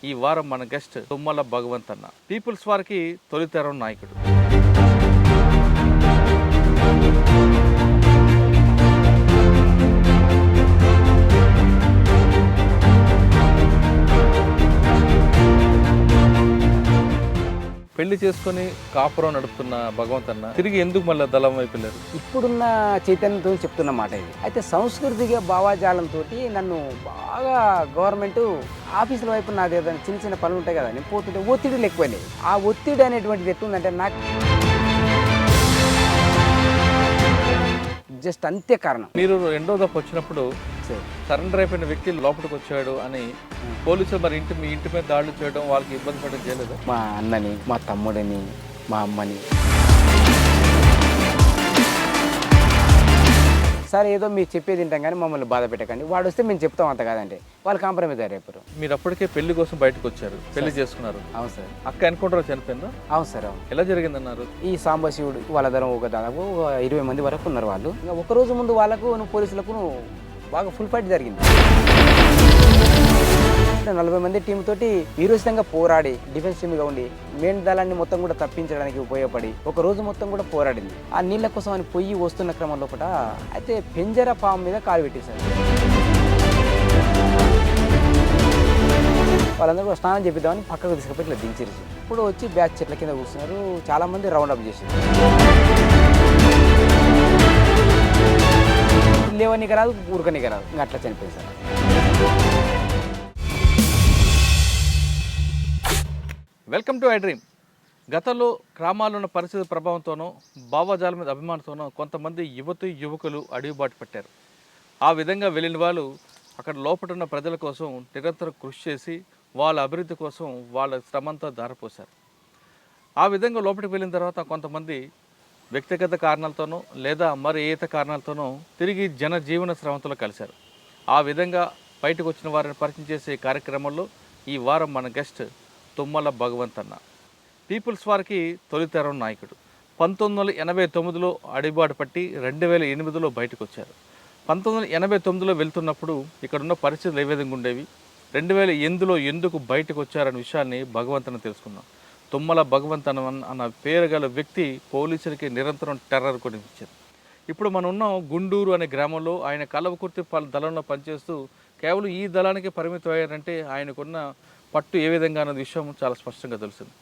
ఈ వారం మన గెస్ట్ తుమ్మల భగవంత్ అన్న. పీపుల్స్ వారికి తొలితరం నాయకుడు. పెళ్లి చేసుకుని కాపురం నడుపుతున్న భగవంత్ అన్న తిరిగి ఎందుకు మళ్ళీ దళం వైపు వెళ్ళారు? ఇప్పుడున్న చైతన్యంతో చెప్తున్న మాట ఇది. అయితే సాంస్కృతిక భావాజాలంతో నన్ను బాగా గవర్నమెంట్ ఆఫీసుల వైపు నాది ఏదైనా చిన్న చిన్న పనులు ఉంటాయి కదా, నేను పోతుంటే ఒత్తిడిలు ఎక్కువైనాయి. ఆ ఒత్తిడి అనేటువంటిది ఎట్లుందంటే నాకు జస్ట్ అంతే కారణం. మీరు రెండో దఫా వచ్చినప్పుడు సరెండర్ అయిపోయిన వ్యక్తి లోపలికి వచ్చాడు అని పోలీసులు మరి మీ ఇంటి మీద దాడులు చేయడం, వాళ్ళకి ఇబ్బంది పడడం చేయలేదు? మా అన్నని, మా తమ్ముడిని, మా అమ్మని, సరే ఏదో మీరు చెప్పేది తింటాం కానీ మమ్మల్ని బాధ పెట్టకండి, వాడు వస్తే మేము చెప్తాం అంత కాదంటే వాళ్ళు కాంప్రమైజ్ అయిపోయారు. మీరు అప్పటికే పెళ్లి కోసం బయటకు వచ్చారు, పెళ్లి చేసుకున్నారు. అవును సార్. అక్క ఎన్కౌంటర్ చనిపోయిందా? అవును సార్. అవును. ఎలా జరిగిందన్నారు? ఈ సాంబశివుడు వాళ్ళ ధరం ఒక దాదాపు 20 మంది వరకు ఉన్నారు వాళ్ళు. ఇంకా ఒక రోజు ముందు వాళ్ళకు పోలీసులకు బాగా ఫుల్ ఫైట్ జరిగింది. 40 మంది టీం తోటి వీరోచితంగా పోరాడి డిఫెన్స్ టీమ్గా ఉండి మెయిన్ దళాన్ని మొత్తం కూడా తప్పించడానికి ఉపయోగపడి ఒక రోజు మొత్తం కూడా పోరాడింది. ఆ నీళ్ళ కోసం అని పొయ్యి వస్తున్న క్రమంలో కూడా అయితే పెంజర పాము మీద కాలు పెట్టేశారు. వాళ్ళందరూ కూడా స్నానం చేపిద్దామని పక్కకు తీసుకుపోయి ఇట్లా దించేసి ఇప్పుడు వచ్చి బ్యాచ్ చెట్ల కింద కూర్చున్నారు. చాలామంది రౌండ్ అప్ చేశారు. లేవనికి రాదు, ఊరకనికి రాదు, ఇంకా అట్లా చనిపోయింది sir. Welcome to I dream. గతంలో గ్రామాల్లో ఉన్న పరిస్థితి ప్రభావంతోనో భావజాల మీద అభిమానంతోనో కొంతమంది యువకులు అడుగుబాటు పెట్టారు. ఆ విధంగా వెళ్ళిన వాళ్ళు అక్కడ లోపల ఉన్న ప్రజల కోసం నిరంతరం కృషి చేసి వాళ్ళ అభివృద్ధి కోసం వాళ్ళ శ్రమంతో ధారపోశారు. ఆ విధంగా లోపలికి వెళ్ళిన తర్వాత కొంతమంది వ్యక్తిగత కారణాలతోనో లేదా మరి ఏ ఇతర కారణాలతోనో తిరిగి జనజీవన స్రవంతిలో కలిశారు. ఆ విధంగా బయటకు వచ్చిన వారిని పరిచయం చేసే కార్యక్రమంలో ఈ వారం మన గెస్ట్ తుమ్మల భగవంత్ అన్న. పీపుల్స్ వారికి తొలితరం నాయకుడు. 1989లో అడిబాటు పట్టి 2008లో బయటకు వచ్చారు. 1989లో వెళ్తున్నప్పుడు ఇక్కడున్న పరిస్థితులు ఏ విధంగా ఉండేవి, 2008లో ఎందుకు బయటకు వచ్చారనే విషయాన్ని భగవంత్ అన్న తెలుసుకున్నాం. తుమ్మల భగవంత్ అన్న పేరు గల వ్యక్తి పోలీసులకి నిరంతరం టెర్రర్ కొనిపించారు. ఇప్పుడు మనం ఉన్నాం గుండూరు అనే గ్రామంలో. ఆయన కలవకుర్తి దళంలో పనిచేస్తూ కేవలం ఈ దళానికి పరిమితం అయ్యారంటే ఆయనకున్న పట్టు ఏ విధంగా అన్న విషయం చాలా స్పష్టంగా తెలుస్తుంది.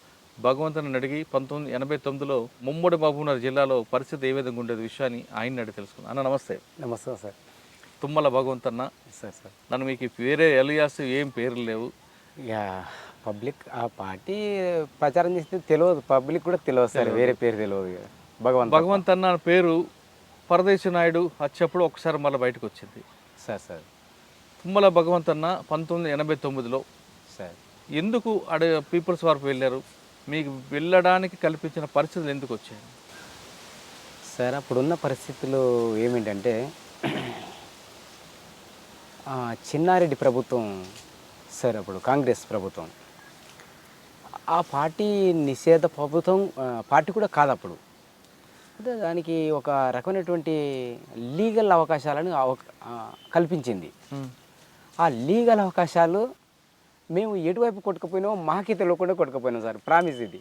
భగవంతుని అడిగి 1989లో ముమ్మడి మహబూబ్నగర్ జిల్లాలో పరిస్థితి ఏ విధంగా ఉండేది విషయాన్ని ఆయన అడిగి తెలుసుకున్నాను. అన్న నమస్తే. నమస్తే సార్. తుమ్మల భగవంత్ అన్న సార్. సార్ నన్ను మీకు వేరే ఎలియాస్ ఏం పేర్లు లేవు. ఇక పబ్లిక్ ఆ పార్టీ ప్రచారం చేస్తే తెలియదు, పబ్లిక్ కూడా తెలియదు సార్, వేరే పేరు తెలియదు. భగవంత్ అన్న పేరు పరదేశి నాయుడు వచ్చేప్పుడు ఒకసారి మళ్ళీ బయటకు వచ్చింది. సార్. సార్ తుమ్మల భగవంత్ అన్న 1989లో సార్ ఎందుకు పీపుల్స్ వారికి వెళ్ళారు? మీకు వెళ్ళడానికి కల్పించిన పరిస్థితులు ఎందుకు వచ్చాయి? సార్ అప్పుడున్న పరిస్థితులు ఏమిటంటే చిన్నారెడ్డి ప్రభుత్వం సార్, అప్పుడు కాంగ్రెస్ ప్రభుత్వం, ఆ పార్టీ నిషేధ ప్రభుత్వం పార్టీ కూడా కాదు అప్పుడు. అంటే దానికి ఒక రకమైనటువంటి లీగల్ అవకాశాలను కల్పించింది. ఆ లీగల్ అవకాశాలు మేము ఎటువైపు కొట్టుకుపోయినామో మాకే తెలియకుండా కొట్టుకుపోయినాం సార్, ప్రామిస్ ఇది.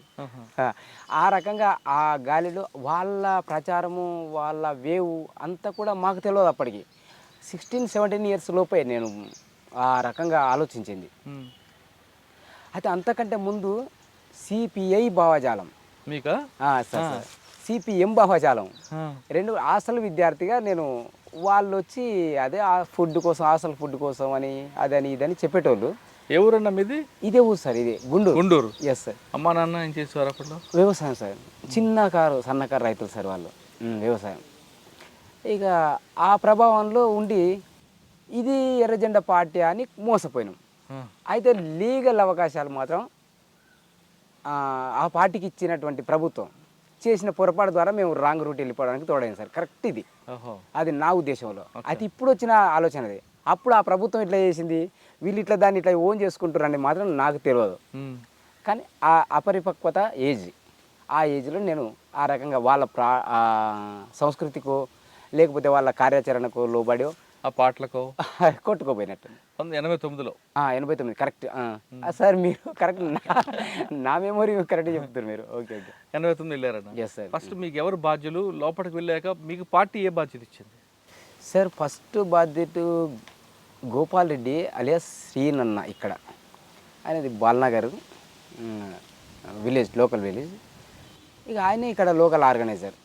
ఆ రకంగా ఆ గాలిలో వాళ్ళ ప్రచారము, వాళ్ళ వేవ్ అంతా కూడా మాకు తెలియదు. అప్పటికి 16-17 ఇయర్స్ లోపే నేను ఆ రకంగా ఆలోచించింది. అయితే అంతకంటే ముందు సిపిఐ భావజాలం మీకు సార్, సిపిఎం భావజాలం, రెండు హాస్టల్ విద్యార్థిగా నేను వాళ్ళు వచ్చి అదే ఫుడ్ కోసం, హాస్టల్ ఫుడ్ కోసం అని అదని ఇదని చెప్పేటోళ్ళు. ఎవరన్నా మీది? ఇదే ఊరు సార్, ఇదే గుండూరు. Yes sir. అమ్మా నాన్న ఏం చేసేవారు అప్పట్లో? వ్యవసాయం సార్, సన్నకారు రైతులు సార్ వాళ్ళు, వ్యవసాయం. ఇక ఆ ప్రభావంలో ఉండి ఇది ఎర్రజెండా పార్టీ అని మోసపోయినాం. అయితే లీగల్ అవకాశాలు మాత్రం ఆ పార్టీకి ఇచ్చినటువంటి ప్రభుత్వం చేసిన పొరపాటు ద్వారా మేము రాంగ్ రూట్ వెళ్ళిపోవడానికి తోడైంది సార్. కరెక్ట్ ఇది, అది నా ఉద్దేశంలో. అయితే ఇప్పుడు వచ్చిన ఆలోచన అది. అప్పుడు ఆ ప్రభుత్వం ఇట్లా చేసింది, వీళ్ళు ఇట్లా దాన్ని ఇట్లా ఓన్ చేసుకుంటారని మాత్రం నాకు తెలియదు. కానీ ఆ అపరిపక్వత ఏజ్, ఆ ఏజ్లో నేను ఆ రకంగా వాళ్ళ సంస్కృతికో లేకపోతే వాళ్ళ కార్యాచరణకో లోబడో ఆ పాటలకో కొట్టుకోపోయినట్టు. 1989లో. 89 కరెక్ట్. సార్ మీరు కరెక్ట్ నా మెమొరీ కరెక్ట్ చెప్తారు మీరు. Okay okay. 89 వెళ్ళారన్న. Yes sir. ఫస్ట్ మీకు ఎవరు బాధ్యులు? లోపలికి వెళ్ళాక మీకు పార్టీ ఏ బాధ్యత ఇచ్చింది? సార్ ఫస్ట్ బాధ్యత గోపాల్ రెడ్డి అలియాస్ శ్రీనన్న ఇక్కడ. ఆయనది బాల్నగర్ విలేజ్, లోకల్ విలేజ్. ఇక ఆయనే ఇక్కడ లోకల్ ఆర్గనైజర్.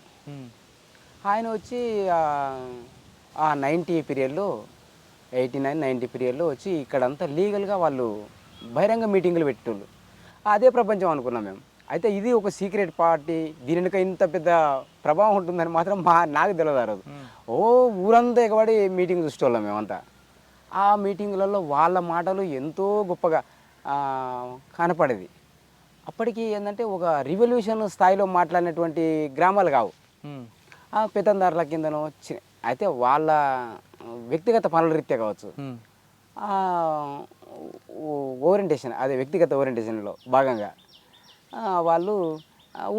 ఆయన వచ్చి ఆ 90 పీరియడ్లో 89, 90 పీరియడ్లో వచ్చి ఇక్కడంతా లీగల్గా వాళ్ళు బహిరంగ మీటింగులు పెట్టేటోళ్ళు. అదే ప్రపంచం అనుకున్నాం మేము. అయితే ఇది ఒక సీక్రెట్ పార్టీ, దీని వెనుక ఇంత పెద్ద ప్రభావం ఉంటుందని మాత్రం నాకు తెలియదు ఆ రోజు. ఓ ఊరంతా ఎగబడి మీటింగ్ చూసేవాళ్ళం మేమంతా. ఆ మీటింగులలో వాళ్ళ మాటలు ఎంతో గొప్పగా కనపడేది. అప్పటికి ఏంటంటే ఒక రివల్యూషన్ స్థాయిలో మాట్లాడినటువంటి గ్రామాలు కావు, పెత్తందారుల కిందనో. అయితే వాళ్ళ వ్యక్తిగత పనుల రీత్యా కావచ్చు, ఓరియంటేషన్, అదే వ్యక్తిగత ఓరియంటేషన్లో భాగంగా వాళ్ళు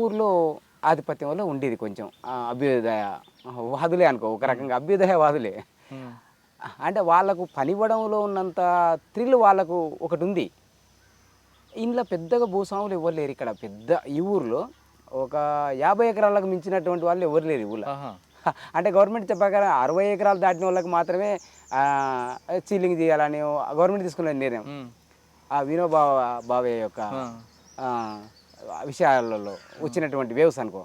ఊర్లో ఆధిపత్యం వల్ల ఉండేది కొంచెం అభ్యుదయ వాదులే అనుకో, ఒక రకంగా అభ్యుదయ వాదులే. అంటే వాళ్ళకు పనివ్వడంలో ఉన్నంత థ్రిల్ వాళ్ళకు ఒకటి ఉంది. ఇంట్లో పెద్దగా భూస్వాములు ఎవరు లేరు ఇక్కడ. పెద్ద ఈ ఊరిలో ఒక 50 ఎకరాలకు మించినటువంటి వాళ్ళు ఎవరు లేరు ఈ ఊళ్ళో. అంటే గవర్నమెంట్ ప్రకారం 60 ఎకరాలు దాటిన వాళ్ళకి మాత్రమే సీలింగ్ చేయాలని గవర్నమెంట్ తీసుకున్న నిర్ణయం. ఆ వినోబా భావే యొక్క విషయాలలో వచ్చినటువంటి వేవ్స్ అనుకో.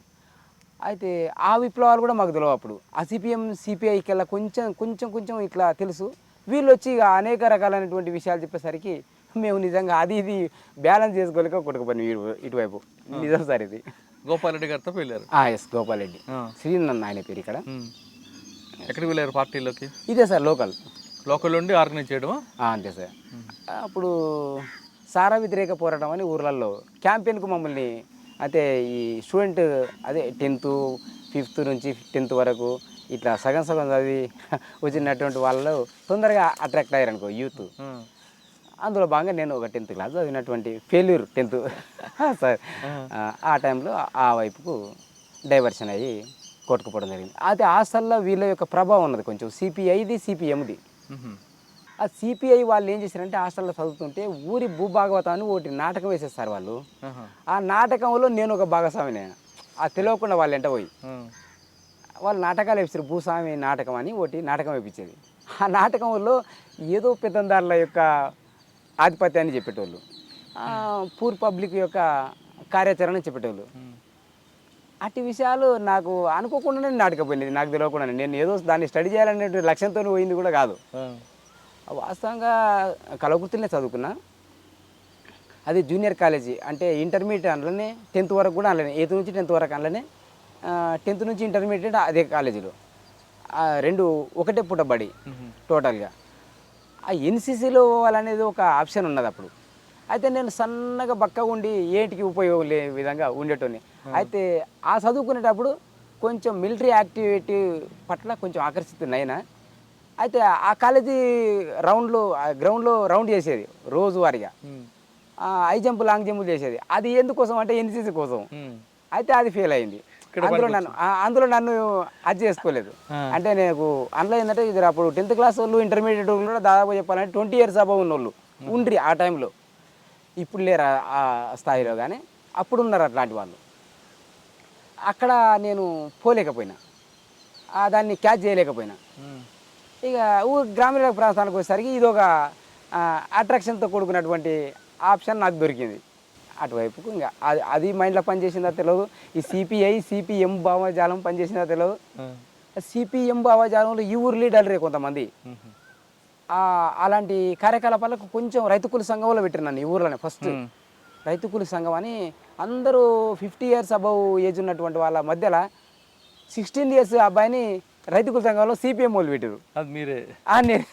అయితే ఆ విప్లవాలు కూడా మాకు తెలియవు అప్పుడు. ఆ సిపిఎం సిపిఐకి వెళ్ళా కొంచెం ఇట్లా తెలుసు. వీళ్ళు వచ్చి ఇక అనేక రకాలైనటువంటి విషయాలు చెప్పేసరికి మేము నిజంగా అది ఇది బ్యాలెన్స్ చేసుకోలేక కొట్టుకుపోయినాం ఇటువైపు. నిజం సార్ ఇది. గోపాల్ రెడ్డి గారితో వెళ్ళారు. ఎస్, గోపాల్ రెడ్డి శ్రీనన్న ఆయన పేరు ఇక్కడ. ఎక్కడికి వెళ్ళారు పార్టీలోకి? ఇదే సార్ లోకల్ నుండి ఆర్గనైజ్ చేయడమా? అంతే సార్. అప్పుడు సారా వ్యతిరేక పోరాటం అని ఊర్లలో క్యాంపెయిన్కు మమ్మల్ని, అయితే ఈ స్టూడెంట్ అదే 10th, 5th నుంచి 10th వరకు ఇట్లా సగం చదివి వచ్చినటువంటి వాళ్ళు తొందరగా అట్రాక్ట్ అయ్యారు అనుకో యూత్. అందులో భాగంగా నేను ఒక 10th క్లాస్ చదివినటువంటి ఫెయిల్యూర్ 10th సార్. ఆ టైంలో ఆ వైపుకు డైవర్షన్ అయ్యి కొట్టుకుపోవడం జరిగింది. అయితే హాస్టల్లో వీళ్ళ యొక్క ప్రభావం ఉన్నది కొంచెం, సిపిఐది సిపిఎంది. ఆ సిపిఐ వాళ్ళు ఏం చేశారంటే హాస్టల్లో చదువుతుంటే ఊరి భూభాగవతాన్ని ఒకటి నాటకం వేసేస్తారు వాళ్ళు. ఆ నాటకంలో నేను ఒక భాగస్వామిని. ఆ తెలియకుండా వాళ్ళు ఎంట పోయి వాళ్ళు నాటకాలు వేస్తారు. భూస్వామి నాటకం అని ఒకటి నాటకం వేయించేది. ఆ నాటకంలో ఏదో పెత్తందారుల యొక్క ఆధిపత్యాన్ని చెప్పేటోళ్ళు, పూర్ పబ్లిక్ యొక్క కార్యాచరణ చెప్పేటోళ్ళు. అట్టి విషయాలు నాకు అనుకోకుండానే నాటకపోయినది, నాకు తెలియకుండానే. నేను ఏదో దాన్ని స్టడీ చేయాలనే లక్ష్యంతో పోయింది కూడా కాదు. వాస్తవంగా కలవకుర్తిలోనే చదువుకున్నా. అది జూనియర్ కాలేజీ, అంటే ఇంటర్మీడియట్ అందులోనే, 10th వరకు కూడా అందులోనే, 8th నుంచి 10th వరకు అందులోనే, 10th నుంచి ఇంటర్మీడియట్ అదే కాలేజీలో. రెండు ఒకటే పుట్టబడి టోటల్గా. ఆ ఎన్సీసీలో పోవాలనేది ఒక ఆప్షన్ ఉన్నది అప్పుడు. అయితే నేను సన్నగా బక్కగా ఉండి ఏంటికి ఉపయోగం లే విధంగా ఉండేటోని. అయితే ఆ చదువుకునేటప్పుడు కొంచెం మిలిటరీ యాక్టివిటీ పట్ల కొంచెం ఆకర్షితున్నైనా. అయితే ఆ కాలేజీ గ్రౌండ్లో రౌండ్ చేసేది రోజువారీగా. హై జంప్, లాంగ్ జంప్ చేసేది. అది ఎందుకోసం అంటే ఎన్సీసీ కోసం. అయితే అది ఫెయిల్ అయింది. అందులో నన్ను అది చేసుకోలేదు. అంటే నాకు అందులో ఏంటంటే ఇది అప్పుడు 10th క్లాస్ వాళ్ళు, ఇంటర్మీడియట్ కూడా దాదాపు చెప్పాలంటే 20 years అబవ్ ఉన్న వాళ్ళు ఉండ్రి ఆ టైంలో. ఇప్పుడు లేరు ఆ స్థాయిలో, కానీ అప్పుడు ఉన్నారు అట్లాంటి వాళ్ళు. అక్కడ నేను పోలేకపోయినా, దాన్ని క్యాచ్ చేయలేకపోయినా. ఇక గ్రామీణ ప్రాంతానికి వచ్చేసరికి ఇది ఒక అట్రాక్షన్తో కూడుకున్నటువంటి ఆప్షన్ నాకు దొరికింది. అటువైపుకు ఇంకా అది మైండ్లో పనిచేసిందో తెలియదు. ఈ సిపిఐ సిపిఎం భావజాలం పనిచేసిందో తెలియదు. సిపిఎం భావజాలంలో ఈ ఊరు లీడర్లే కొంతమంది. అలాంటి కార్యకలాపాలకు కొంచెం రైతు కూలి సంఘంలో పెట్టిన నన్ను ఈ ఊర్లోనే. ఫస్ట్ రైతు కూలి సంఘం అని అందరూ 50 years అబవ్ ఏజ్ ఉన్నటువంటి వాళ్ళ మధ్యలో 16 years అబ్బాయిని రైతు కూలి సంఘంలో సిపిఎం వాళ్ళు పెట్టారు. అది మీరే? నేను.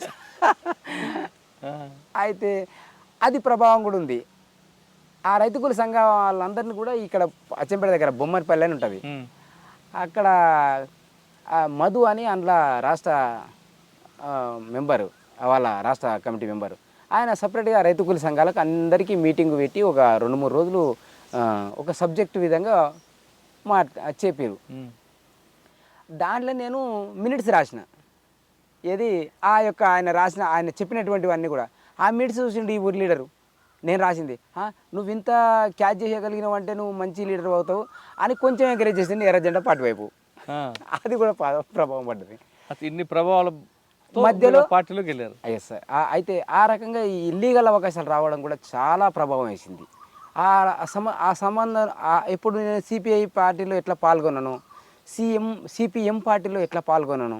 అయితే అది ప్రభావం కూడా ఉంది. ఆ రైతు కూలి సంఘం వాళ్ళందరినీ కూడా ఇక్కడ అచ్చంపేట దగ్గర బొమ్మరిపల్లి అని ఉంటుంది, అక్కడ మధు అని అందులో రాష్ట్ర మెంబరు, వాళ్ళ రాష్ట్ర కమిటీ మెంబరు, ఆయన సపరేట్గా రైతు కూలి సంఘాలకు అందరికీ మీటింగ్ పెట్టి ఒక 2-3 రోజులు ఒక సబ్జెక్టు విధంగా చెప్పారు. దాంట్లో నేను మినిట్స్ రాసిన. ఏది ఆ యొక్క ఆయన చెప్పినటువంటివన్నీ కూడా ఆ మీట్స్ చూసిండు ఈ ఊరి లీడరు నేను రాసింది నువ్వు ఇంత క్యాచ్ చేయగలిగినావు అంటే నువ్వు మంచి లీడర్ అవుతావు అని కొంచెం ఎంకరేజ్ చేసింది ఎర్ర జెండా పార్టీ వైపు. అది కూడా ప్రభావం పడ్డది. ఇన్ని ప్రభావాల మధ్యలో పార్టీలోకి వెళ్ళారు. Yes sir. అయితే ఆ రకంగా ఈ ఇల్లీగల్ అవకాశాలు రావడం కూడా చాలా ప్రభావం వేసింది. ఆ సంబంధం ఎప్పుడు నేను సిపిఐ పార్టీలో ఎట్లా పాల్గొన్నాను, సిపిఎం పార్టీలో ఎట్లా పాల్గొన్నాను,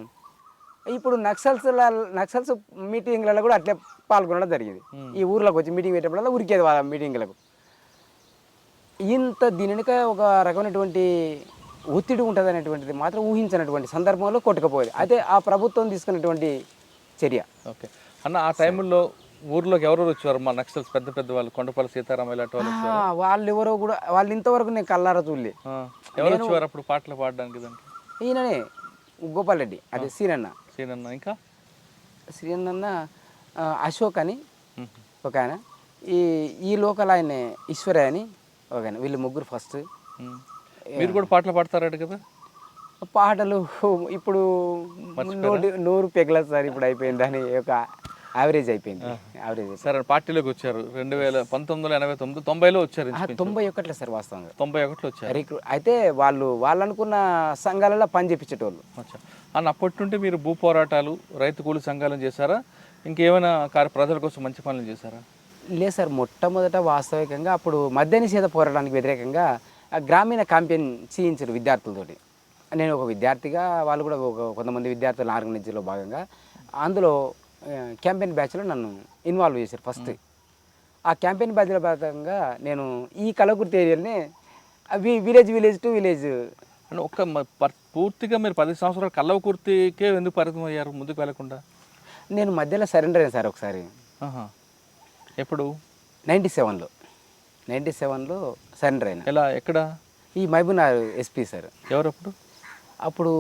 ఇప్పుడు నక్సల్స్ మీటింగ్లలో కూడా అట్లే పాల్గొనడం జరిగింది. ఈ ఊర్లోకి వచ్చి మీటింగ్ పెట్టేప్పుడల్లా ఉరికేది వాళ్ళ మీటింగ్లకు. దీని వెనుక ఒక రకమైనటువంటి ఒత్తిడి ఉంటుంది అనేటువంటిది మాత్రం ఊహించినటువంటి సందర్భంలో కొట్టుకుపోయేది. అయితే ఆ ప్రభుత్వం తీసుకున్నటువంటి చర్య. ఓకే అన్న, ఆ టైంలో ఊర్లోకి ఎవరెవరు వచ్చారు మా నక్సల్స్? పెద్ద పెద్ద వాళ్ళు, కొండపల్లి సీతారామ ఇలాంటి వాళ్ళు ఎవరో కూడా వాళ్ళు ఇంతవరకు నేను కల్లారా చూడలే. ఎవరు వచ్చేవారు అప్పుడు పాటలు పాడడానికి? దానికి ఈయననే గోపాల్ రెడ్డి, అదే సీనన్న. ఇంకా శ్రీనన్న, అశోక్ అని ఒక ఆయన, ఈ లోకల్ ఆయన ఈశ్వరయ్య అని ఒక ఆయన. వీళ్ళు ముగ్గురు ఫస్ట్. మీరు కూడా పాటలు పాడతారట కదా? పాటలు ఇప్పుడు నూరు పెగలదు సార్, ఇప్పుడు అయిపోయింది. దాని యొక్క యావరేజ్ అయిపోయింది. యావరేజ్. సరే, పార్టీలోకి వచ్చారు 1989, 90లో వచ్చారు. 91లో సార్, వాస్తవంగా 91లో వచ్చారు. అయితే వాళ్ళు అనుకున్న సంఘాలలో పని చేపించేటోళ్ళు. అన్న, అప్పటి నుండి మీరు భూ పోరాటాలు, రైతు కూలి సంఘాలను చేశారా? ఇంకేమైనా ప్రజల కోసం మంచి పనులు చేశారా? లేదు సార్, మొట్టమొదట వాస్తవికంగా అప్పుడు మద్య నిషేధ పోరాటానికి వ్యతిరేకంగా గ్రామీణ క్యాంపెయిన్ చేయించారు విద్యార్థులతోటి. నేను ఒక విద్యార్థిగా, వాళ్ళు కూడా కొంతమంది విద్యార్థుల ఆర్గనైజేషన్లో భాగంగా అందులో క్యాంపెయిన్ బ్యాచ్లో నన్ను ఇన్వాల్వ్ చేశారు ఫస్ట్. ఆ క్యాంపెయిన్ బ్యాచ్లో భాగంగా నేను ఈ కలకుర్తి ఏరియాలోనే విలేజ్ టు విలేజ్ పూర్తిగా మీరు 10 సంవత్సరాలు కల్లకుర్తికే ఎందుకు పరిమితం అయ్యారు, ముందుకు వెళ్లకుండా? నేను మధ్యలో సరెండర్ అయ్యాను సార్ ఒకసారి. ఎప్పుడు? 97లో సరెండర్ అయినా. ఎలా, ఎక్కడ? ఈ మహబూబ్నగర్ ఎస్పీ సార్. ఎవరు అప్పుడు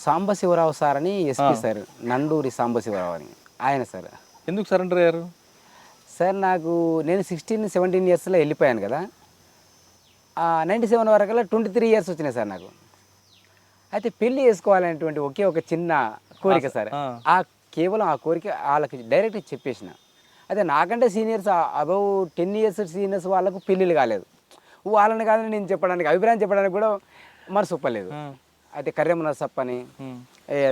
సాంబశివరావు సార్ అని ఎస్పీ సార్, నండూరి సాంబశివరావు అని ఆయన సార్. ఎందుకు సరెండర్ అయ్యారు సార్? నేను 16-17 ఇయర్స్లో వెళ్ళిపోయాను కదా. 97 వరకల్లా 23 ఇయర్స్ వచ్చినాయి సార్ నాకు. అయితే పెళ్ళి చేసుకోవాలనేటువంటి ఒకే ఒక చిన్న కోరిక సార్. కేవలం ఆ కోరిక వాళ్ళకి డైరెక్ట్ చెప్పేసిన. అదే నాకంటే సీనియర్స్, అబౌవ్ 10 ఇయర్స్ సీనియర్స్ వాళ్ళకు పెళ్ళిళ్ళు కాలేదు. వాళ్ళని కాదని నేను చెప్పడానికి, అభిప్రాయం చెప్పడానికి కూడా మనసు ఒప్పలేదు. అయితే కర్రెమ్మ నరసప్ప అని,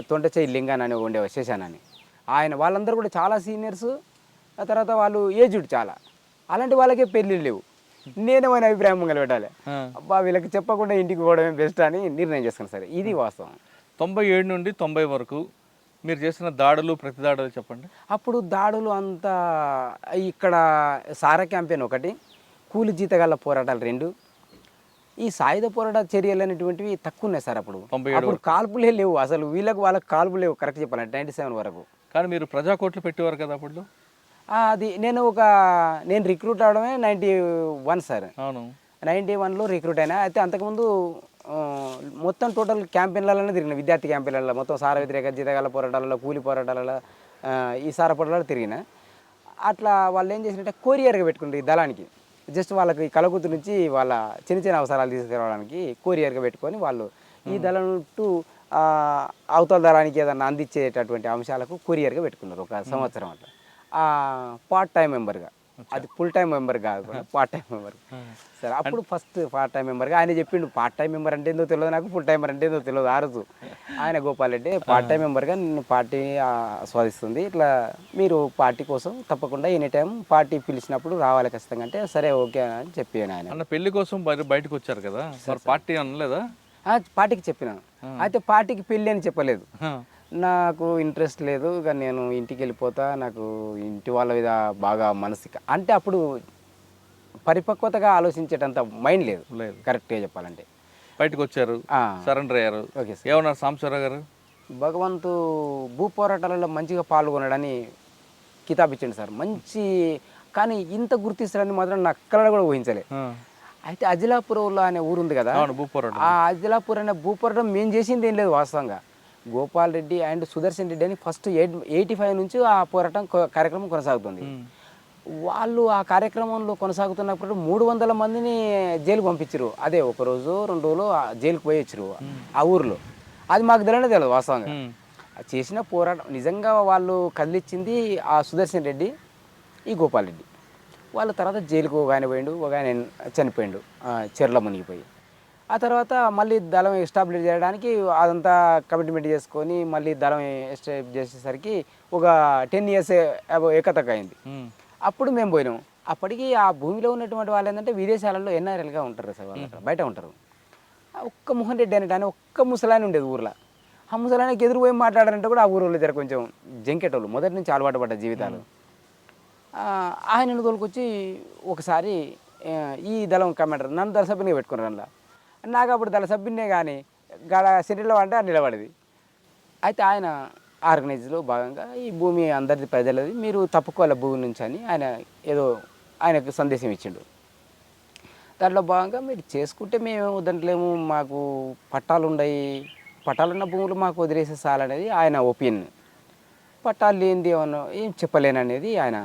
తొంటచేయి లింగాన్ అని ఉండేవారు, శేషానని, ఆయన వాళ్ళందరూ కూడా చాలా సీనియర్స్. ఆ తర్వాత వాళ్ళు ఏజ్డ్ చాలా. అలాంటి వాళ్ళకే పెళ్ళిళ్ళు లేవు. నేనేమైనా అభిప్రాయం పెట్టాలి, అబ్బా వీళ్ళకి చెప్పకుండా ఇంటికి పోవడమే బెస్ట్ అని నిర్ణయం చేసుకున్నాను సార్. ఇది వాస్తవం. 97 నుండి 90 వరకు మీరు చేసిన దాడులు, ప్రతి దాడులు చెప్పండి. అప్పుడు దాడులు అంతా ఇక్కడ సారా క్యాంపెయిన్ ఒకటి, కూలి జీతగాళ్ళ పోరాటాలు 2, ఈ సాయుధ పోరాట చర్యలు అనేటువంటివి తక్కువ ఉన్నాయి సార్. అప్పుడు కాల్పులే లేవు అసలు, వాళ్ళకి కాల్పులు లేవు కరెక్ట్ చెప్పాలంటే 97 వరకు. కానీ మీరు ప్రజాకోట్లు పెట్టేవారు కదా అప్పుడు? అది నేను రిక్రూట్ అవడమే 91 సార్. అవును, 91లో రిక్రూట్ అయినా. అయితే అంతకుముందు మొత్తం టోటల్ క్యాంపెయిన్లలోనే తిరిగిన, విద్యార్థి క్యాంపెయిన్లలో మొత్తం సార వ్యతిరేక, జీతగాళ్ళ పోరాటాలలో, కూలి పోరాటాలలో, ఈ సార పోరాటాలు తిరిగిన. అట్లా వాళ్ళు ఏం చేసినట్టే కొరియర్గా పెట్టుకుంటారు ఈ దళానికి. జస్ట్ వాళ్ళకి కలగుతు నుంచి వాళ్ళ చిన్న చిన్న అవసరాలు తీసుకురావడానికి కొరియర్గా పెట్టుకొని వాళ్ళు ఈ దళం టు అవతల దళానికి ఏదన్నా అందించేటటువంటి అంశాలకు కొరియర్గా పెట్టుకున్నారు ఒక సంవత్సరం అట్లా. పార్ట్ టైం మెంబర్గా, అది ఫుల్ టైం మెంబర్ కాదు, పార్ట్ టైం మెంబర్ సరే. అప్పుడు ఫస్ట్ పార్ట్ టైం మెంబర్గా ఆయన చెప్పిండు, పార్ట్ టైం మెంబర్ అంటే ఏందో తెలియదు నాకు, ఫుల్ టైమర్ అంటే ఏందో తెలియదు. ఆ రోజు ఆయన గోపాల్ రెడ్డి పార్ట్ టైం మెంబర్గా నేను పార్టీ ఆస్వాదిస్తుంది, ఇట్లా మీరు పార్టీ కోసం తప్పకుండా ఎనీ టైం పార్టీ పిలిచినప్పుడు రావాలి ఖచ్చితంగా అంటే సరే ఓకే అని చెప్పాను. ఆయన అన్న పెళ్లి కోసం బయటకు వచ్చారు కదా, పార్టీ అనలేదా? పార్టీకి చెప్పినాను. అయితే పార్టీకి పెళ్ళి అని చెప్పలేదు. నాకు ఇంట్రెస్ట్ లేదు, ఇక నేను ఇంటికి వెళ్ళిపోతా, నాకు ఇంటి వాళ్ళ మీద బాగా మనసుకి అంటే అప్పుడు పరిపక్వతగా ఆలోచించేటంత మైండ్ లేదు కరెక్ట్గా చెప్పాలంటే. బయటకు వచ్చారు, సరెండర్ అయ్యారు. Okay sir. ఏమన్నారు సాంబశివరావు గారు? భగవంతు భూ పోరాటాలలో మంచిగా పాల్గొనడని కితాబ్ ఇచ్చిండు సార్, మంచి. కానీ ఇంత గుర్తిస్తారని మాత్రం నాకు అక్కడ కూడా ఊహించలే. అయితే అజిలాపురంలో అనే ఊరు ఉంది కదా, ఆ అజిలాపూర్ అనే భూ పోరాటం మేము చేసింది ఏం లేదు వాస్తవంగా. గోపాల్ రెడ్డి అండ్ సుదర్శన్ రెడ్డి అని ఫస్ట్ 85 నుంచి ఆ పోరాటం కార్యక్రమం కొనసాగుతుంది. వాళ్ళు ఆ కార్యక్రమంలో కొనసాగుతున్నప్పుడు 300 మందిని జైలుకు పంపించారు. అదే 1 రోజు 2 రోజులు జైలుకు పోయి వచ్చారు ఆ ఊరిలో. అది మాకు తెలియదు వాస్తవంగా. చేసిన పోరాటం నిజంగా వాళ్ళు కదిలిచ్చింది ఆ సుదర్శన్ రెడ్డి, ఈ గోపాల్ రెడ్డి. వాళ్ళ తర్వాత జైలుకు ఒక ఆయన పోయిండు, ఒక ఆయన చనిపోయిండు చెర్ల మునిగిపోయి. ఆ తర్వాత మళ్ళీ దళం ఎస్టాబ్లిష్ చేయడానికి అదంతా కమిట్మెంట్ చేసుకొని మళ్ళీ దళం ఎస్టాబ్లిష్ చేసేసరికి ఒక 10 years ఏకతక్క అయింది. అప్పుడు మేము పోయినాం. అప్పటికి ఆ భూమిలో ఉన్నటువంటి వాళ్ళు ఏంటంటే విదేశాలలో ఎన్ఆర్ఎల్గా ఉంటారు సార్, వాళ్ళు అక్కడ బయట ఉంటారు. ఒక్క మోహన్ రెడ్డి అనేట ఆయన ఒక్క ముసలాయన ఉండేది ఊర్లో. ఆ ముసలాయనకి ఎదురు పోయి మాట్లాడారంటే కూడా ఆ ఊరిలో జర కొంచెం జంకెటోళ్ళు, మొదటి నుంచి అలవాటు పడ్డ జీవితాలు. ఆయనను తోలుకొచ్చి ఒకసారి ఈ దళం కమాండర్ నన్ను దళ సభ్యునిగా పెట్టుకున్నారు. అందులో నాకు అప్పుడు దళ సభ్యున్నే కానీ గడ సిటీలో అంటే నిలబడేది. అయితే ఆయన ఆర్గనైజ్లో భాగంగా ఈ భూమి అందరిది ప్రజలది, మీరు తప్పుకోవాలి భూమి నుంచి అని ఆయన ఏదో ఆయనకు సందేశం ఇచ్చిండు. దాంట్లో భాగంగా మీరు చేసుకుంటే మేము వద్దంటలేము, మాకు పట్టాలు ఉన్నాయి, పట్టాలున్న భూములు మాకు వదిలేసే చాలనేది ఆయన ఒపీనియన్. పట్టాలు లేనిది ఏమన్నా ఏం చెప్పలేననేది ఆయన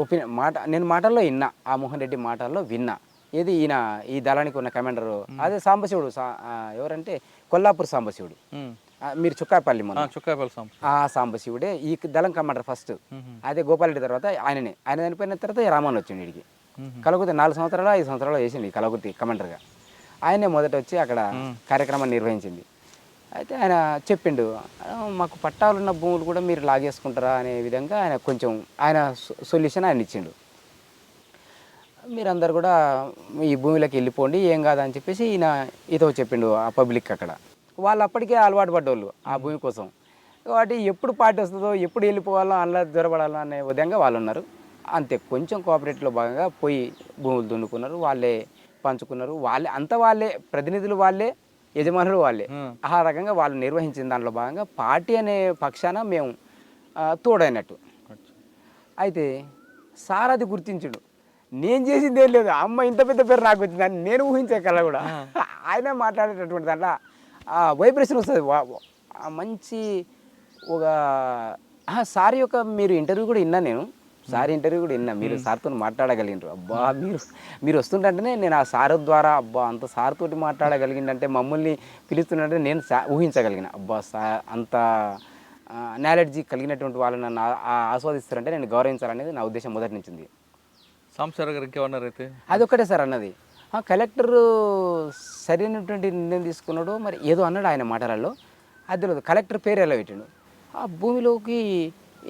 ఒపీనియన్. నేను మాటల్లో విన్నా, ఆ మోహన్ రెడ్డి మాటల్లో విన్నా. ఏది ఈయన ఈ దళానికి ఉన్న కమాండరు అదే సాంబశివుడు, ఎవరంటే కొల్లాపూర్ సాంబశివుడు, మీరు చుక్కాపల్లి ఆ సాంబశివుడే ఈ దళం కమాండర్ ఫస్ట్. అదే గోపాలరెడ్డి తర్వాత ఆయన చనిపోయిన తర్వాత రామన్ వచ్చిండు వీడికి. కలగుర్తి 4 సంవత్సరాలు 5 సంవత్సరాలు వేసింది కలగుర్తి కమాండర్గా. ఆయనే మొదట వచ్చి అక్కడ కార్యక్రమాన్ని నిర్వహించింది. అయితే ఆయన చెప్పిండు, మాకు పట్టాలున్న భూములు కూడా మీరు లాగేసుకుంటారా అనే విధంగా ఆయన కొంచెం ఆయన సొల్యూషన్ ఆయన ఇచ్చిండు. మీరందరు కూడా ఈ భూమిలోకి వెళ్ళిపోండి, ఏం కాదని చెప్పేసి ఈయన ఇతో చెప్పిండు ఆ పబ్లిక్. అక్కడ వాళ్ళు అప్పటికే అలవాటు పడ్డోళ్ళు ఆ భూమి కోసం. కాబట్టి ఎప్పుడు పార్టీ వస్తుందో, ఎప్పుడు వెళ్ళిపోవాలో, అందులో దొరబడాలో అనే విధంగా వాళ్ళు ఉన్నారు. అంతే, కొంచెం కోఆపరేటివ్లో భాగంగా పోయి భూములు దున్నుకున్నారు, వాళ్ళే పంచుకున్నారు, వాళ్ళే అంతా వాళ్ళే ప్రతినిధులు, వాళ్ళే యజమానులు, వాళ్ళే. ఆ రకంగా వాళ్ళు నిర్వహించిన దాంట్లో భాగంగా పార్టీ అనే పక్షాన మేము తోడైనట్టు. అయితే సార్ అది గుర్తించుడు, నేను చేసింది ఏం లేదు, అమ్మ ఇంత పెద్ద పేరు నాకు వచ్చిందని నేను ఊహించే కల కూడా ఆయన మాట్లాడేటటువంటి దాంట్లో వైబ్రేషన్ వస్తుంది మంచి. ఒక సార్ యొక్క మీరు ఇంటర్వ్యూ కూడా విన్నా, నేను సార్ ఇంటర్వ్యూ కూడా విన్నా, మీరు సార్తో మాట్లాడగలిగినారు. అబ్బా మీరు వస్తుంటేనే నేను ఆ సార్ ద్వారా అబ్బా అంత సార్ తోటి మాట్లాడగలిగిందంటే, మమ్మల్ని పిలుస్తుంటే నేను ఊహించగలిగిన. అబ్బా అంత నాలెడ్జీ కలిగినటువంటి వాళ్ళు నన్ను ఆస్వాదిస్తారంటే నేను గౌరవించాలనేది నా ఉద్దేశం మొదటి నుంచి ఉంది. సాంబశివరావు గారు ఇంకేమన్నారు అయితే? అదొక్కటే సార్ అన్నది. కలెక్టర్ సరైనటువంటి నిర్ణయం తీసుకున్నాడు, మరి ఏదో అన్నాడు ఆయన మాటలలో. అది కలెక్టర్ పేరు ఎలా పెట్టిండు, ఆ భూమిలోకి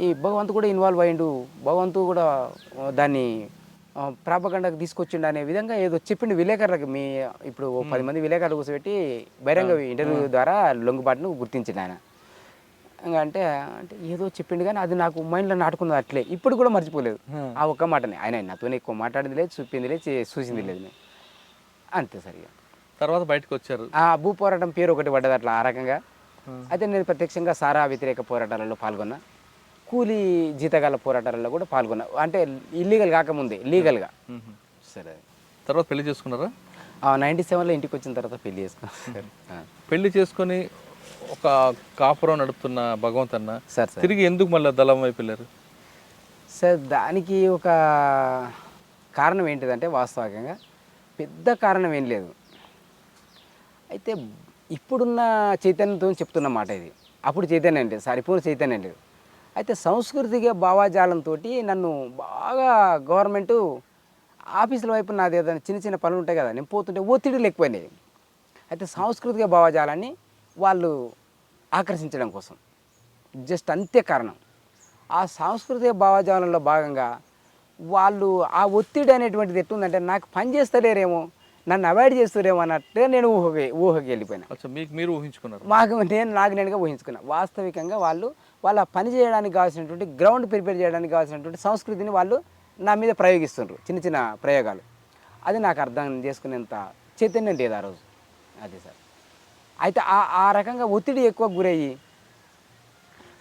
ఈ భగవంతు కూడా ఇన్వాల్వ్ అయ్యిండు, భగవంతు కూడా దాన్ని ప్రాపగండకు తీసుకొచ్చిండు అనే విధంగా ఏదో చెప్పిండు విలేకరులకు. ఇప్పుడు 10 మంది విలేకరులు కూర్చోబెట్టి బహిరంగ ఇంటర్వ్యూ ద్వారా లొంగుబాటును గుర్తించిండు ఆయన. ఇంకా అంటే ఏదో చెప్పిండు కానీ అది నాకు మైండ్లో నాటుకున్నది అట్లే, ఇప్పుడు కూడా మర్చిపోలేదు ఆ ఒక్క మాటని. ఆయన నాతో ఎక్కువ మాట్లాడింది లేదు, చూపింది లేదు, చూసింది లేదు, అంతే సరిగా. తర్వాత బయటకు వచ్చారు. భూ పోరాటం పేరు ఒకటి పడ్డది అట్లా ఆ రకంగా. అయితే నేను ప్రత్యక్షంగా సారా వ్యతిరేక పోరాటాలలో పాల్గొన్నా, కూలీ జీతగాల పోరాటాలలో కూడా పాల్గొన్నా. అంటే ఇల్లీగల్ కాకముందే లీగల్గా. సరే, తర్వాత పెళ్లి చేసుకున్నారా? 97లో ఇంటికి వచ్చిన తర్వాత పెళ్లి చేసుకున్నాను. పెళ్లి చేసుకొని ఒక కాపురం నడుపుతున్న భగవంత్ అన్న సార్ తిరిగి ఎందుకు మళ్ళీ దళం వైపు వెళ్ళారు సార్? దానికి ఒక కారణం ఏంటిదంటే, వాస్తవంగా పెద్ద కారణం ఏం లేదు. అయితే ఇప్పుడున్న చైతన్యంతో చెప్తున్న మాట ఇది. అప్పుడు చైతన్యం లేదు సార్, ఇప్పుడు చైతన్యం లేదు. అయితే సాంస్కృతిక భావాజాలంతో నన్ను బాగా గవర్నమెంటు ఆఫీసుల వైపు నాది ఏదైనా చిన్న చిన్న పనులు ఉంటాయి కదా, నేను పోతుంటే ఒత్తిడిలు ఎక్కువైనాయి. అయితే సాంస్కృతిక భావాజాలాన్ని వాళ్ళు ఆకర్షించడం కోసం, జస్ట్ అంతే కారణం. ఆ సాంస్కృతిక భావజాలంలో భాగంగా వాళ్ళు ఆ ఒత్తిడి అనేటువంటిది ఎట్లుందంటే, నాకు పని చేస్తలేరేమో, నన్ను అవాయిడ్ చేస్తారేమో అన్నట్టే నేను ఊహకి వెళ్ళిపోయినా. మీరు ఊహించుకున్నారు? నాకు నేనుగా ఊహించుకున్నా. వాస్తవికంగా వాళ్ళ పని చేయడానికి కావాల్సినటువంటి గ్రౌండ్ ప్రిపేర్ చేయడానికి కావాల్సినటువంటి సంస్కృతిని వాళ్ళు నా మీద ప్రయోగిస్తున్నారు, చిన్న చిన్న ప్రయోగాలు. అది నాకు అర్థం చేసుకునేంత చైతన్యం లేదు ఆ రోజు. అదే సార్. అయితే ఆ రకంగా ఒత్తిడి ఎక్కువ గురయ్యి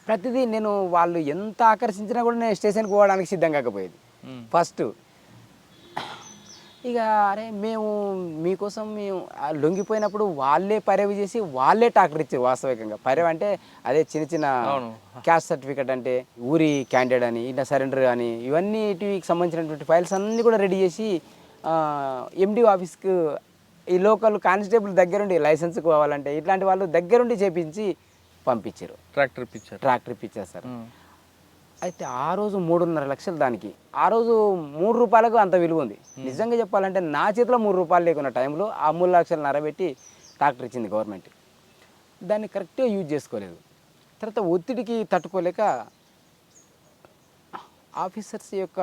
ప్రతిదీ నేను వాళ్ళు ఎంత ఆకర్షించినా కూడా నేను స్టేషన్కి పోవడానికి సిద్ధం కాకపోయేది ఫస్ట్. ఇక అరే మేము మీకోసం మేము లొంగిపోయినప్పుడు వాళ్ళే పర్యవ చేసి వాళ్ళే టాకర్ ఇచ్చారు. వాస్తవికంగా పర్యవ అంటే అదే చిన్న చిన్న క్యాస్ట్ సర్టిఫికేట్, అంటే ఊరి క్యాండిడేట్ అని, ఇలా సరెండర్ అని, ఇవన్నిటికి సంబంధించినటువంటి ఫైల్స్ అన్నీ కూడా రెడీ చేసి ఎండి ఆఫీస్కి ఈ లోకల్ కానిస్టేబుల్ దగ్గరుండి లైసెన్స్ కావాలంటే ఇట్లాంటి వాళ్ళు దగ్గరుండి చేపించి పంపించారు. ట్రాక్టర్ ఇప్పించారు. ట్రాక్టర్ ఇప్పించారు సార్. అయితే ఆ రోజు 3.5 లక్షలు దానికి. ఆ రోజు రూ. 3 అంత విలువ ఉంది. నిజంగా చెప్పాలంటే నా చేతిలో రూ. 3 లేకున్న టైంలో ఆ 3,00,000 పెట్టి ట్రాక్టర్ ఇచ్చింది గవర్నమెంట్. దాన్ని కరెక్ట్గా యూజ్ చేసుకోలేదు. తర్వాత ఒత్తిడికి తట్టుకోలేక ఆఫీసర్స్ యొక్క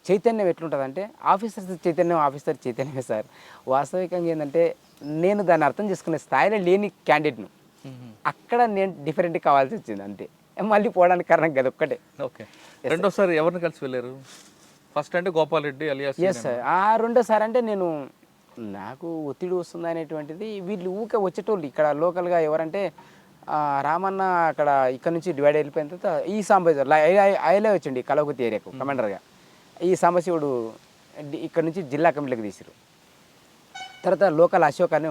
చైతన్యం ఎట్లుంటుందంటే, ఆఫీసర్ చైతన్యమే సార్. వాస్తవికంగా ఏంటంటే నేను దాన్ని అర్థం చేసుకునే స్థాయిలో లేని క్యాండిడేట్ను. అక్కడ నేను డిఫరెంట్ కావాల్సి వచ్చింది అంతే. మళ్ళీ పోవడానికి కారణం కదా ఒక్కటే. ఓకే. రెండోసారి ఎవరిని కలిసి వెళ్ళారు? ఫస్ట్ అంటే Gopal Reddy alias. Yes sir. రెండోసారి అంటే నాకు ఒత్తిడి వస్తుంది అనేటువంటిది వీళ్ళు ఊకే వచ్చేటోళ్ళు ఇక్కడ లోకల్గా ఎవరంటే రామన్న అక్కడ ఇక్కడ నుంచి డివైడ్ వెళ్ళిపోయిన తర్వాత ఈ సాంబశివుడు ఐలే వచ్చిండి కలవకుర్తి ఏరియాకు కమాండర్గా. ఈ సాంబశివుడు ఇక్కడ నుంచి జిల్లా కమిటీలకు తీసిరు. తర్వాత లోకల్ అశోక్ అని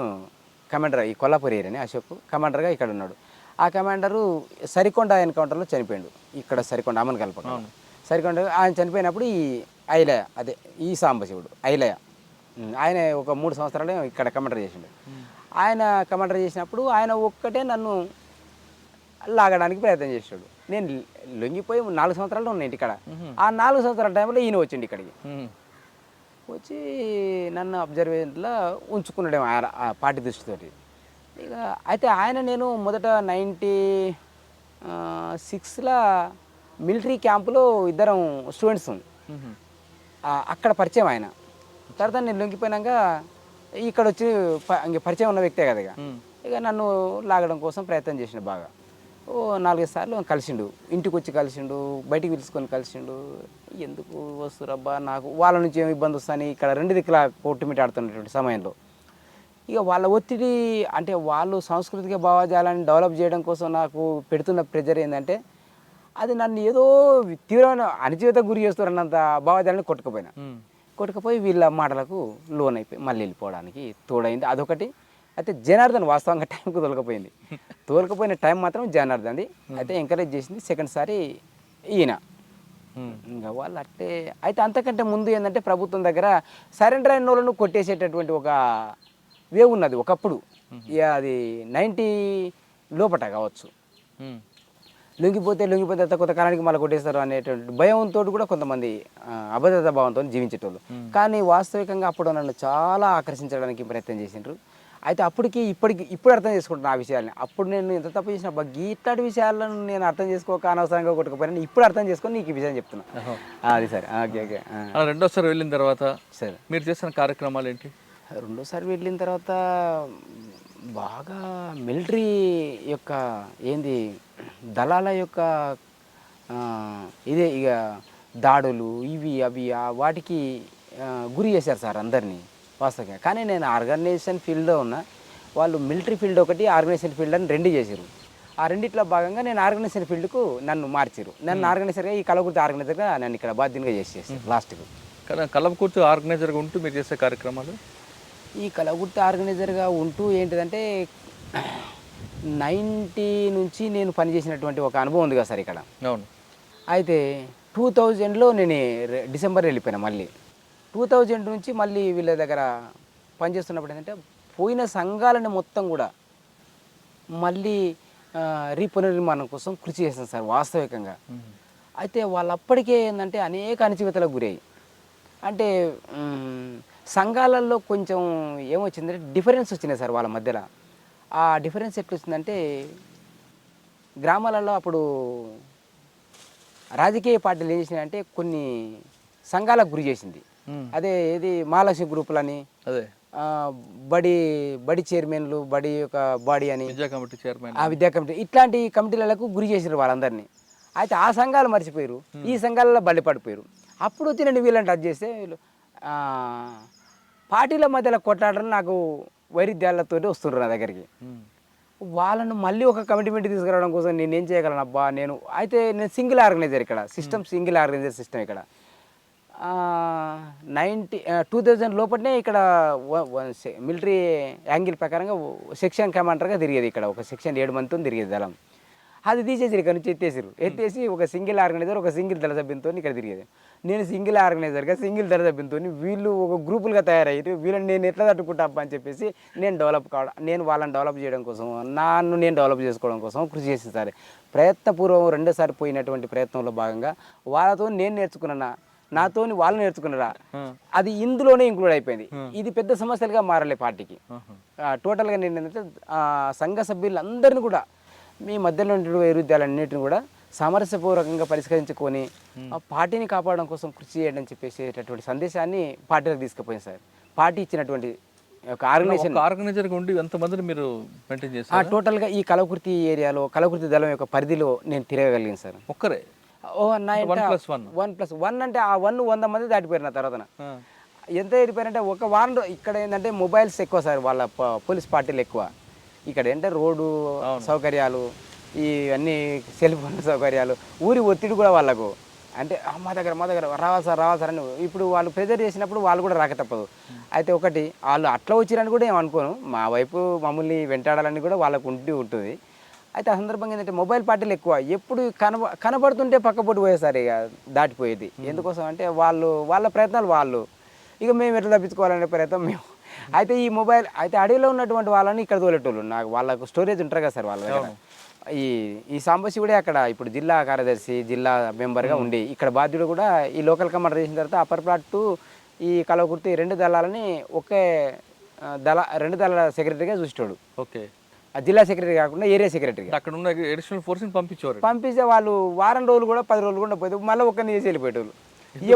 కమాండర్, ఈ కొల్లాపూర్ ఏరియాని అశోక్ కమాండర్గా ఇక్కడ ఉన్నాడు. ఆ కమాండరు సరికొండ ఎన్కౌంటర్లో చనిపోయాడు. ఇక్కడ సరికొండ అమ్మని కలపక సరికొండ ఆయన చనిపోయినప్పుడు ఈ ఐలయ అదే ఈ సాంబశివుడు ఐలయ ఆయన ఒక 3 సంవత్సరాలు ఇక్కడ కమాండర్ చేసిండు. ఆయన కమాండర్ చేసినప్పుడు ఆయన ఒక్కటే నన్ను లాగడానికి ప్రయత్నం చేసాడు. నేను లొంగిపోయి 4 సంవత్సరాలు ఉన్నాయండి ఇక్కడ. ఆ 4 సంవత్సరాల టైంలో ఈయన వచ్చిండు ఇక్కడికి. వచ్చి నన్ను అబ్జర్వేషన్లో ఉంచుకున్నాడేమో ఆ పార్టీ దృష్టితోటి. ఇక అయితే ఆయన నేను మొదట 96లో మిలిటరీ క్యాంపులో ఇద్దరం స్టూడెంట్స్ అక్కడ పరిచయం ఆయన. తర్వాత నేను లొంగిపోయినాక ఇక్కడ వచ్చి ఇంక పరిచయం ఉన్న వ్యక్తే కదా. ఇక నన్ను లాగడం కోసం ప్రయత్నం చేసిండు బాగా. 4-5 సార్లు కలిసిండు, ఇంటికి వచ్చి కలిసిండు, బయటికి పిలుచుకొని కలిసిండు. ఎందుకు వస్తురబ్బా నాకు వాళ్ళ నుంచి ఏమి ఇబ్బంది వస్తాయని ఇక్కడ 2 దిక్కులా కొట్టుమిటి ఆడుతున్నటువంటి సమయంలో ఇక వాళ్ళ ఒత్తిడి అంటే వాళ్ళు సాంస్కృతిక భావజాలాన్ని డెవలప్ చేయడం కోసం నాకు పెడుతున్న ప్రెజర్ ఏంటంటే అది నన్ను ఏదో తీవ్రమైన అణచివేత గురి చేస్తారన్నంత భావజాలాన్ని కొట్టుకుపోయి వీళ్ళ మాటలకు లోన్ అయిపోయి మళ్ళీ వెళ్ళిపోవడానికి తోడైంది అదొకటి. అయితే జనార్దన్ వాస్తవంగా టైంకు తోలకపోయిన టైం మాత్రం జనార్దన్ది. అయితే ఎంకరేజ్ చేసింది సెకండ్ సారి ఈయన. ఇంకా వాళ్ళు అట్టే అయితే అంతకంటే ముందు ఏంటంటే ప్రభుత్వం దగ్గర సరెండర్ అయిన వాళ్ళను కొట్టేసేటటువంటి ఒక వేవ్ ఉన్నది ఒకప్పుడు. ఇక అది 90 లోపట కావచ్చు. లొంగిపోతే కొంత కాలానికి మళ్ళీ కొట్టేస్తారు అనేటువంటి భయంతో కూడా కొంతమంది అభద్రతా భావంతో జీవించేటోళ్ళు. కానీ వాస్తవికంగా అప్పుడు నన్ను చాలా ఆకర్షించడానికి ప్రయత్నం చేసిండ్రు. అయితే ఇప్పుడు అర్థం చేసుకుంటున్నాను ఆ విషయాన్ని. అప్పుడు నేను ఎంత తప్పు చేసిన ఇట్లాంటి విషయాలను నేను అర్థం చేసుకోక అనవసరంగా కొట్టుకుపోయినా ఇప్పుడు అర్థం చేసుకొని నీకు ఈ విషయం చెప్తున్నా. అది సరే. ఓకే. రెండోసారి వెళ్ళిన తర్వాత సరే మీరు చేసిన కార్యక్రమాలు ఏంటి? రెండోసారి వెళ్ళిన తర్వాత బాగా మిలిటరీ యొక్క దళాల యొక్క ఇదే ఇక దాడులు ఇవి అవి వాటికి గురి చేశారు సార్ అందరినీ వాస్తవంగా. కానీ నేను ఆర్గనైజేషన్ ఫీల్డ్లో ఉన్నా, వాళ్ళు మిలిటరీ ఫీల్డ్ ఒకటి ఆర్గనైజేషన్ ఫీల్డ్ అని 2 చేశారు. ఆ రెండిట్లో భాగంగా నేను ఆర్గనైజేషన్ ఫీల్డ్కు నన్ను మార్చారు. నన్ను ఆర్గనైజర్గా ఈ కలవకుర్తి ఆర్గనైజర్గా నన్ను ఇక్కడ బాధ్యతగా చేసేసారు లాస్ట్కు. కలవకుర్తి ఆర్గనైజర్గా ఉంటూ మీరు చేసే కార్యక్రమాలు ఈ కలవకుర్తి ఆర్గనైజర్గా ఉంటూ ఏంటిదంటే 90 నుంచి నేను పనిచేసినటువంటి ఒక అనుభవం ఉంది కదా సార్ ఇక్కడ. అవును. అయితే 2000లో నేను డిసెంబర్ వెళ్ళిపోయినా. మళ్ళీ 2000 నుంచి మళ్ళీ వీళ్ళ దగ్గర పనిచేస్తున్నప్పుడు ఏంటంటే పోయిన సంఘాలని మొత్తం కూడా మళ్ళీ పునర్నిర్మాణం కోసం కృషి చేస్తాను సార్ వాస్తవికంగా. అయితే వాళ్ళు అప్పటికే ఏంటంటే అనేక అణచివేతలకు గురయ్యాయి. అంటే సంఘాలలో కొంచెం ఏమొచ్చిందంటే డిఫరెన్స్ వచ్చినాయి సార్ వాళ్ళ మధ్యలో. ఆ డిఫరెన్స్ ఎట్లా వచ్చిందంటే గ్రామాలలో అప్పుడు రాజకీయ పార్టీలు ఏం చేసినాయంటే కొన్ని సంఘాలకు గురి చేసింది. అదే ఏది మహాలక్ష్మి గ్రూపులని, అదే బడి చైర్మన్లు, బడి యొక్క బాడీ అని, విద్యా కమిటీ చైర్మన్, ఆ విద్యా కమిటీ ఇట్లాంటి కమిటీలకు గురి చేసారు వాళ్ళందరినీ. అయితే ఆ సంఘాలు మర్చిపోయారు, ఈ సంఘాలలో బలి పడిపోయారు. అప్పుడు వచ్చి నేను వీళ్ళని టచ్ చేస్తే వీళ్ళు పార్టీల మధ్యలో కొట్లాడడం నాకు వైరుధ్యాలతో వస్తున్నారు నా దగ్గరికి. వాళ్ళను మళ్ళీ ఒక కమిట్మెంట్ తీసుకురావడం కోసం నేను ఏం చేయగలను అబ్బా నేను. అయితే నేను సింగిల్ ఆర్గనైజర్ ఇక్కడ సింగిల్ ఆర్గనైజర్ సిస్టమ్ ఇక్కడ 2000 లోపలనే ఇక్కడ మిలిటరీ యాంగిల్ ప్రకారంగా సెక్షన్ కమాండర్గా తిరిగేది. ఇక్కడ ఒక సెక్షన్ 7 మందితో తిరిగేది దళం. అది తీసేసి ఇక్కడ నుంచి ఎత్తేసి ఒక సింగిల్ ఆర్గనైజర్ ఒక సింగిల్ దళ సభ్యులతో ఇక్కడ తిరిగేది. నేను సింగిల్ ఆర్గనైజర్గా సింగిల్ దళ సభ్యులతో వీళ్ళు ఒక గ్రూపులుగా తయారయ్యారు. వీళ్ళని నేను ఎట్లా తట్టుకుంటా అబ్బా అని చెప్పేసి నేను వాళ్ళని డెవలప్ చేయడం కోసం నేను డెవలప్ చేసుకోవడం కోసం కృషి చేసి సరే ప్రయత్నపూర్వం రెండోసారి పోయినటువంటి ప్రయత్నంలో భాగంగా వాళ్ళతో నేను నేర్చుకున్నా, నాతోని వాళ్ళు నేర్చుకున్నారా, అది ఇందులోనే ఇంక్లూడ్ అయిపోయింది. ఇది పెద్ద సమస్యలుగా మారలే పార్టీకి. టోటల్గా నేను ఏంటంటే సంఘ సభ్యులందరినీ కూడా మీ మధ్యలో ఉండే వైరుధ్యాలన్నింటిని కూడా సామరస్యపూర్వకంగా పరిష్కరించుకొని ఆ పార్టీని కాపాడడం కోసం కృషి చేయడం చెప్పేసేటటువంటి సందేశాన్ని పార్టీలకు తీసుకుపోయింది సార్. పార్టీ ఇచ్చినటువంటి ఒక ఆర్గనైజర్గా ఉండి ఎంతమందిని మీరు మెయింటైన్ చేస్తారు? టోటల్గా ఈ కలవకుర్తి ఏరియాలో కలవకుర్తి దళం యొక్క పరిధిలో నేను తిరగగలిగాను సార్. ఒక్కరే? ఓ నా 1+1 అంటే ఆ 100 మంది దాటిపోయారు నా తర్వాత. ఎంత వెళ్ళిపోయారంటే ఒక వారంలో ఇక్కడ ఏంటంటే మొబైల్స్ ఎక్కువ సార్, వాళ్ళ పోలీస్ పార్టీలు ఎక్కువ. ఇక్కడ ఏంటంటే రోడ్డు సౌకర్యాలు, ఇవన్నీ సెల్ ఫోన్ సౌకర్యాలు, ఊరి ఒత్తిడి కూడా వాళ్ళకు అంటే మా దగ్గర రావాలి సార్ అని ఇప్పుడు వాళ్ళు ప్రెజర్ చేసినప్పుడు వాళ్ళు కూడా రాక తప్పదు. అయితే ఒకటి వాళ్ళు అట్లా వచ్చిరని కూడా ఏమనుకోను, మా వైపు మమ్మల్ని వెంటాడాలని కూడా వాళ్ళకు ఉంటుంది. అయితే ఆ సందర్భంగా ఏంటంటే మొబైల్ పార్టీలు ఎక్కువ, ఎప్పుడు కనబడుతుంటే పక్కపొట్టు పోయేసారి ఇక దాటిపోయేది. ఎందుకోసం అంటే వాళ్ళ ప్రయత్నాలు వాళ్ళు, ఇక మేము ఎట్లా తప్పించుకోవాలనే ప్రయత్నం మేము. అయితే ఈ మొబైల్ అయితే అడవిలో ఉన్నటువంటి వాళ్ళని ఇక్కడ తోలేటోళ్ళు, నాకు వాళ్ళకు స్టోరేజ్ ఉంటారు కదా సార్ వాళ్ళ దగ్గర. ఈ సాంబశివుడే అక్కడ ఇప్పుడు జిల్లా కార్యదర్శి, జిల్లా మెంబర్గా ఉండి ఇక్కడ బాధ్యుడు కూడా ఈ లోకల్ కమాండర్ చేసిన తర్వాత అప్పర్ ప్లాట్ ఈ కలవకుర్తి 2 దళాలని ఒకే రెండు దళాల సెక్రటరీగా చూసేటోడు. ఓకే. ఆ జిల్లా సెక్రటరీ కాకుండా ఏరియా సెక్రటరీ అక్కడ ఉన్న అడిషనల్ ఫోర్స్ని పంపిస్తే వాళ్ళు వారం రోజులు కూడా 10 రోజులు కూడా పోతే మళ్ళీ ఒక్కరిని చేసి వెళ్ళిపోయేటోళ్ళు.